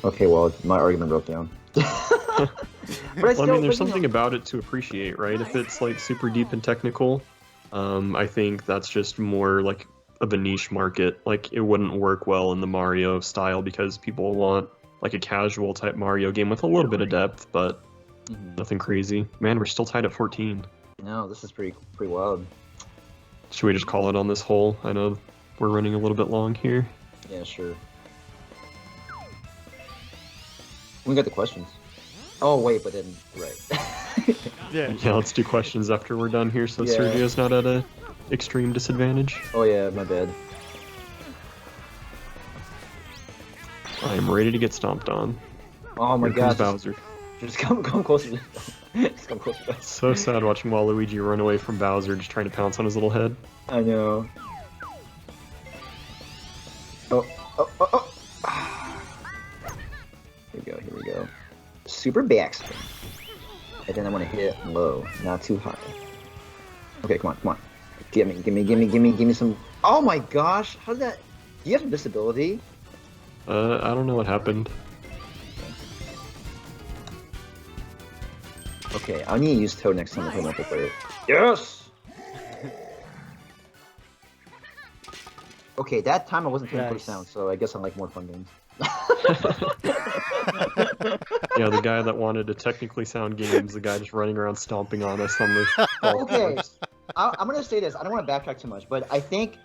Okay, well, my argument broke down. Well, I mean, there's something about it to appreciate, right? If it's like super deep and technical, I think that's just more like of a niche market. Like it wouldn't work well in the Mario style because people want like a casual type Mario game with a little bit of depth, but nothing crazy. Man, we're still tied at 14. No, this is pretty wild. Should we just call it on this hole? I know we're running a little bit long here. Yeah, sure. We got the questions. Oh wait, but then right. Yeah, let's do questions after we're done here, so Sergio's not at a extreme disadvantage. Oh yeah, my bad. I am ready to get stomped on. Oh my Here god. comes Bowser. Just come closer. Just come closer. It's so sad watching Waluigi run away from Bowser just trying to pounce on his little head. I know. Oh. Here we go. Super backspin. And then I want to hit it low, not too high. Okay, come on. Give me some. Oh my gosh, how did that? Do you have invisibility? I don't know what happened. Okay, I need to use Toad next time I come up with it. Yes! Okay, that time I wasn't technically sound, so I guess I like more fun games. Yeah, the guy that wanted a technically sound games, the guy just running around stomping on us on the golf Okay, course. I'm gonna say this. I don't want to backtrack too much, but I think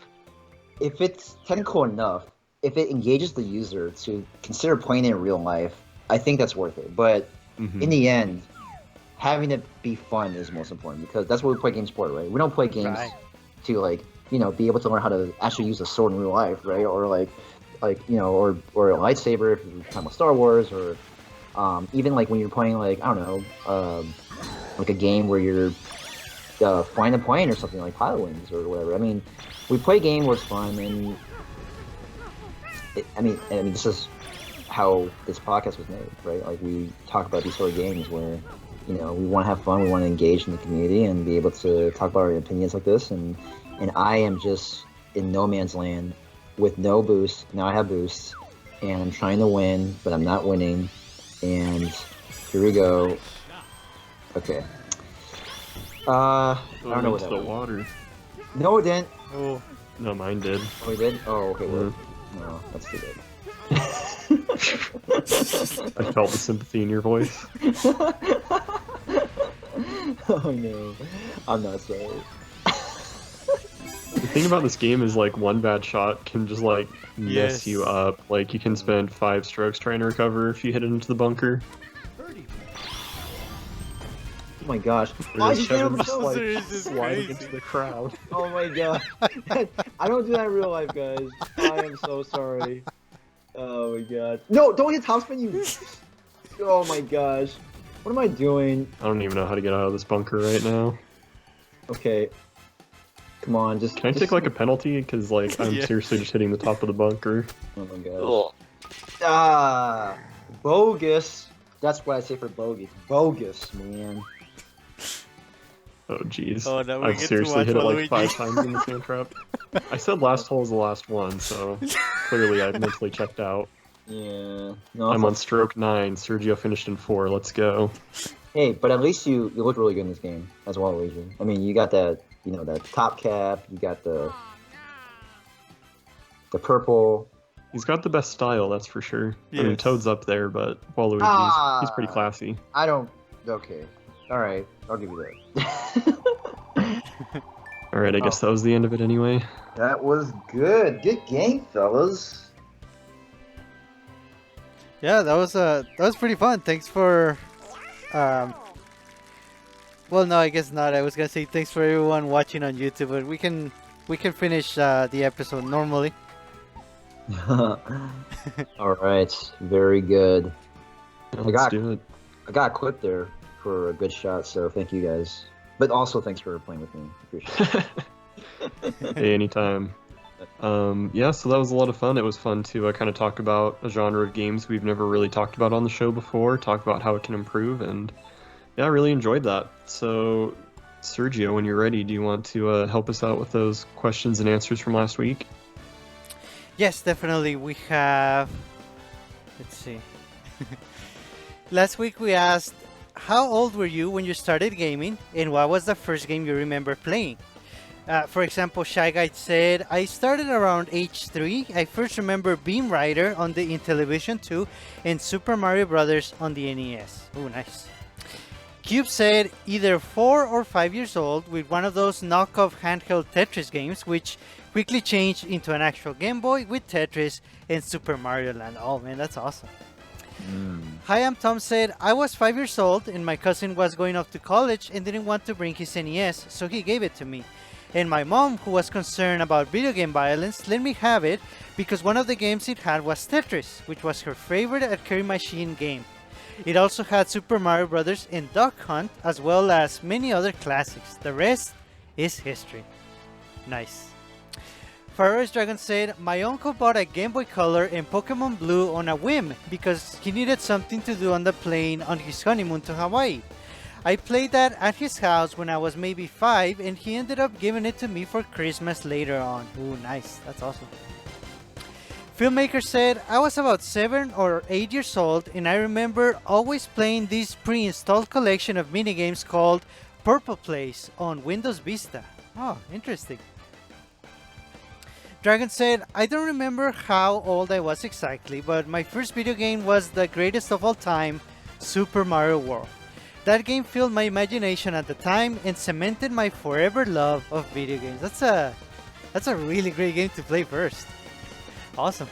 if it's technical enough, if it engages the user to consider playing it in real life, I think that's worth it. But in the end, having it be fun is most important because that's what we play games for, right? We don't play games to like be able to learn how to actually use a sword in real life, right? Or or a lightsaber if you're talking about Star Wars, or even like when you're playing like I don't know, like a game where you're flying a plane or something like Pilot Wings or whatever. I mean, we play a game where it's fun, and I mean, this is how this podcast was made, right? Like we talk about these sort of games where we want to have fun, we want to engage in the community and be able to talk about our opinions like this, and I am just in no man's land with no boost. Now I have boosts, and I'm trying to win, but I'm not winning. And here we go. Okay. I don't know what that the was. water. No, it didn't. Oh. No, mine did. Oh, it did? Oh, okay. Well, no, that's too bad. I felt the sympathy in your voice. Oh no, I'm not sorry. The thing about this game is like one bad shot can just like mess you up. Like you can spend 5 strokes trying to recover if you hit it into the bunker. Oh my gosh. There's Kevin just just like is sliding crazy. into the crowd. Oh my god. I don't do that in real life, guys. I am so sorry. Oh my god. No, don't hit topspin, you. Oh my gosh. What am I doing? I don't even know how to get out of this bunker right now. Okay. Come on, just. Can I take like a penalty? Because like I'm seriously just hitting the top of the bunker. Oh my gosh. Ah, bogus. That's what I say for bogus. Bogus, man. Oh, jeez. Oh, now we I've get to seriously watch hit it like Waluigi. 5 times in the sand trap. I said last hole is the last one, so clearly I mentally checked out. Yeah. No. I'm on stroke 9. Sergio finished in 4. Let's go. Hey, but at least you look really good in this game as well, Luigi. I mean, you got that that top cap. You got the purple. He's got the best style, that's for sure. I mean, Yes. Toad's up there, but Waluigi's he's pretty classy. I don't. Okay. All right. I'll give you that. All right, I guess that was the end of it anyway. That was good. Good game, fellas. Yeah, that was pretty fun. Thanks for well, no, I guess not. I was gonna say thanks for everyone watching on YouTube, but we can finish the episode normally. All right. Very good. Yeah, let's do it. I got a clip there for a good shot, so thank you guys. But also thanks for playing with me. Appreciate it. Hey, anytime. Yeah, so that was a lot of fun. It was fun to kind of talk about a genre of games we've never really talked about on the show before, talk about how it can improve, and yeah, I really enjoyed that. So, Sergio, when you're ready, do you want to help us out with those questions and answers from last week? Yes, definitely. We have. Let's see. Last week we asked, how old were you when you started gaming, and what was the first game you remember playing? For example, Shy Guy said, I started around age 3. I first remember Beam Rider on the Intellivision 2 and Super Mario Brothers on the NES. Oh, nice. Cube said either 4 or 5 years old with one of those knockoff handheld Tetris games, which quickly changed into an actual Game Boy with Tetris and Super Mario Land. Oh man, that's awesome. Hi, I'm Tom said, I was 5 years old and my cousin was going off to college and didn't want to bring his NES, so he gave it to me. And my mom, who was concerned about video game violence, let me have it because one of the games it had was Tetris, which was her favorite arcade machine game. It also had Super Mario Brothers and Duck Hunt, as well as many other classics. The rest is history. Nice. Pharaoh's Dragon said, my uncle bought a Game Boy Color and Pokemon Blue on a whim because he needed something to do on the plane on his honeymoon to Hawaii. I played that at his house when I was maybe 5 and he ended up giving it to me for Christmas later on. Ooh, nice. That's awesome. Filmmaker said, I was about 7 or 8 years old and I remember always playing this pre-installed collection of minigames called Purple Place on Windows Vista. Oh, interesting. Dragon said, I don't remember how old I was exactly, but my first video game was the greatest of all time, Super Mario World. That game filled my imagination at the time and cemented my forever love of video games. That's a really great game to play first. Awesome.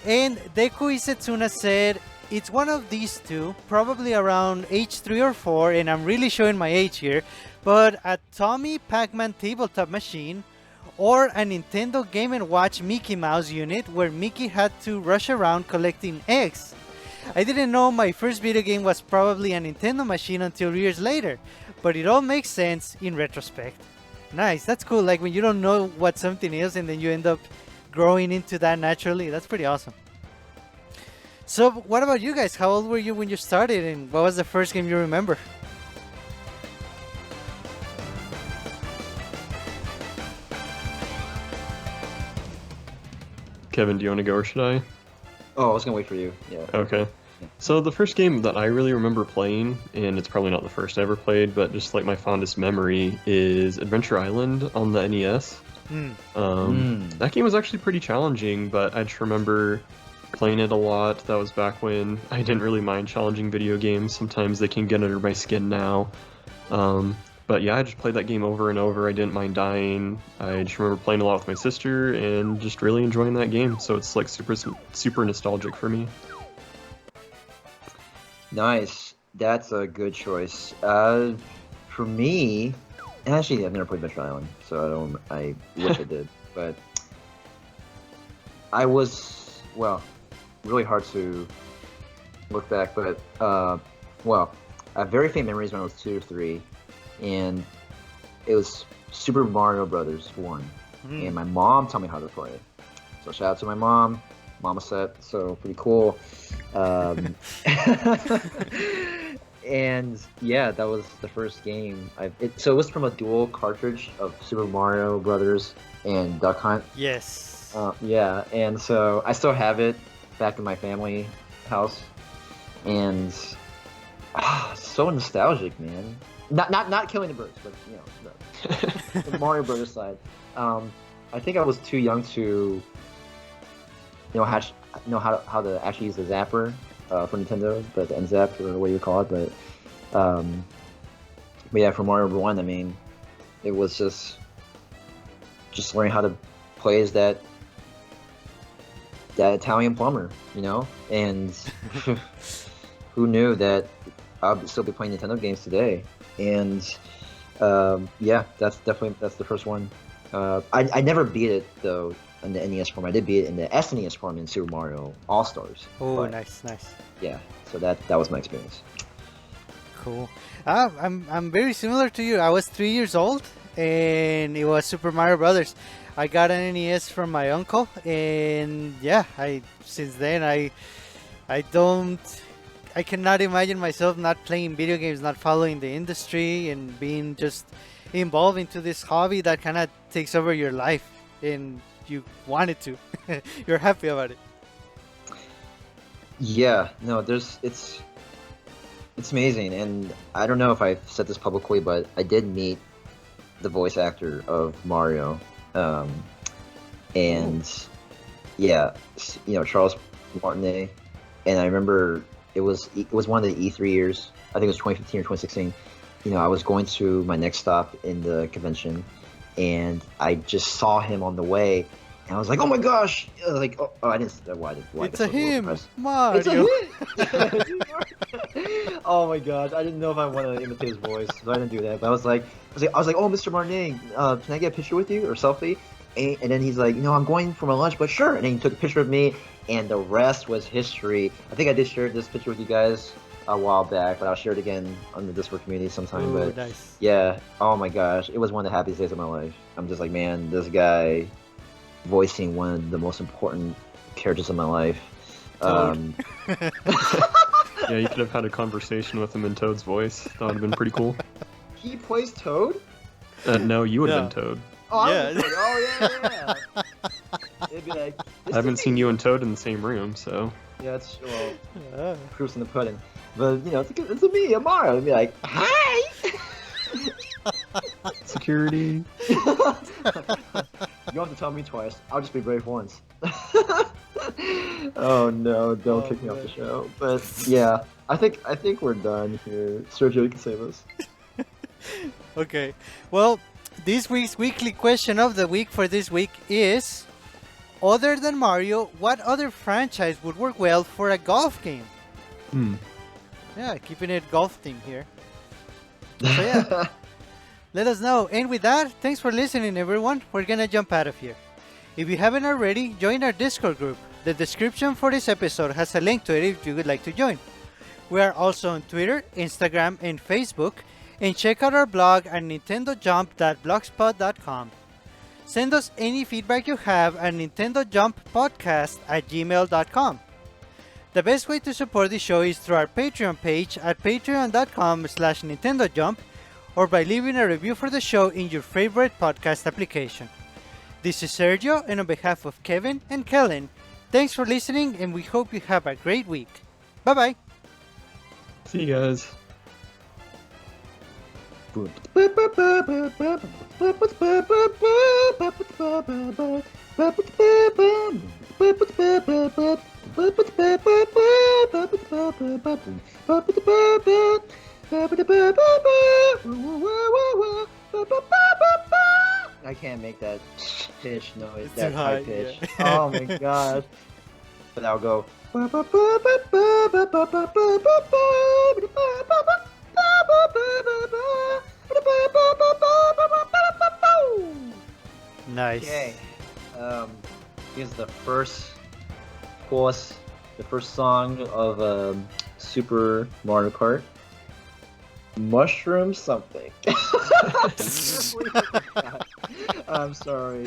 And Deku Isetsuna said, it's one of these two, probably around age 3 or 4, and I'm really showing my age here, but a Tommy Pac-Man tabletop machine or a Nintendo Game & Watch Mickey Mouse unit where Mickey had to rush around collecting eggs. I didn't know my first video game was probably a Nintendo machine until years later, but it all makes sense in retrospect. Nice, that's cool, like when you don't know what something is and then you end up growing into that naturally. That's pretty awesome. So what about you guys? How old were you when you started and what was the first game you remember? Kevin, do you want to go or should I? Oh, I was gonna wait for you. Yeah. Okay. So the first game that I really remember playing, and it's probably not the first I ever played, but just like my fondest memory, is Adventure Island on the NES. That game was actually pretty challenging, but I just remember playing it a lot. That was back when I didn't really mind challenging video games. Sometimes they can get under my skin now. But yeah, I just played that game over and over. I didn't mind dying. I just remember playing a lot with my sister and just really enjoying that game. So it's like super nostalgic for me. Nice. That's a good choice. For me, actually, I've never played Adventure Island, so I wish I did. But I was, really hard to look back. But, I have very faint memories when I was 2 or 3. And it was Super Mario Brothers 1. And my mom taught me how to play it. So shout out to my mom. Mama set, so pretty cool. And yeah, that was the first game. So it was from a dual cartridge of Super Mario Brothers and Duck Hunt. Yes. Yeah, and so I still have it back in my family house, and so nostalgic, man. Not killing the birds, but the Mario Brothers side. I think I was too young to how to actually use the zapper for Nintendo, but the NZAP or what you call it. But yeah, for Mario 1, I mean, it was just learning how to play as that Italian plumber, and who knew that I'll still be playing Nintendo games today. And yeah, that's the first one. I never beat it though in the NES form. I did beat it in the SNES form in Super Mario All Stars. Oh, nice. Yeah, so that was my experience. Cool. I'm very similar to you. I was 3 years old, and it was Super Mario Brothers. I got an NES from my uncle, and yeah, since then I cannot imagine myself not playing video games, not following the industry, and being just involved into this hobby that kind of takes over your life, and you want it to. You're happy about it. Yeah, no, it's amazing, and I don't know if I've said this publicly, but I did meet the voice actor of Mario, and yeah, Charles Martinet, and I remember it was one of the E3 years. I think it was 2015 or 2016. I was going to my next stop in the convention, and I just saw him on the way, and I was like, "Oh my gosh!" Like, I didn't. Why it's a him, Mario. It's a him. Oh my gosh! I didn't know if I wanted to imitate his voice, so I didn't do that. But I was like, "Oh, Mr. Martinet, can I get a picture with you or selfie?" And then he's like, "I'm going for my lunch, but sure." And then he took a picture of me, and the rest was history. I think I did share this picture with you guys a while back, but I'll share it again on the Discord community sometime. Ooh, but nice. yeah, oh my gosh, it was one of the happiest days of my life. I'm just like, man, this guy voicing one of the most important characters of my life. Yeah, you could have had a conversation with him in Toad's voice. That would have been pretty cool. He plays Toad? No, you would have been Toad. Oh, Yeah. yeah. It'd be like, I haven't seen you and Toad in the same room, so. Yeah, it's proofs in the pudding. But it's me, Amaro. It'd be like, hi. Security. You don't have to tell me twice. I'll just be brave once. Oh no! Don't kick me off the show. But yeah, I think we're done here. Sergio, you can save us. Okay. Well, this week's weekly question of the week for this week is: other than Mario, what other franchise would work well for a golf game? Yeah, keeping it golf theme here. So yeah, let us know. And with that, thanks for listening, everyone. We're gonna jump out of here. If you haven't already, join our Discord group. The description for this episode has a link to it if you would like to join. We are also on Twitter, Instagram, and Facebook, and check out our blog at nintendojump.blogspot.com. Send us any feedback you have at nintendojumppodcast@gmail.com. The best way to support the show is through our Patreon page at patreon.com/nintendojump or by leaving a review for the show in your favorite podcast application. This is Sergio, and on behalf of Kevin and Kellen, thanks for listening, and we hope you have a great week. Bye-bye. See you guys. I can't make that pitch noise, It's that too high high, pitch. yeah. Oh my gosh. But I'll go. Nice. Okay. Here's the first course, the first song of Super Mario Kart. Mushroom something. I'm sorry.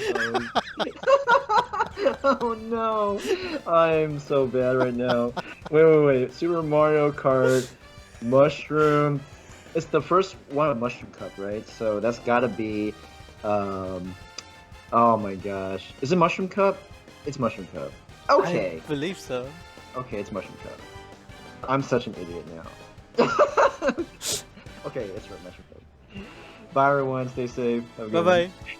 Oh no, I'm so bad right now. Wait. Super Mario Kart Mushroom. It's the first one of Mushroom Cup, right? So that's gotta be. Oh my gosh. Is it Mushroom Cup? It's Mushroom Cup. Okay. I believe so. Okay, it's Mushroom Cup. I'm such an idiot now. Okay, it's right, Mushroom Cup. Bye everyone, stay safe. Have a Bye good one. bye.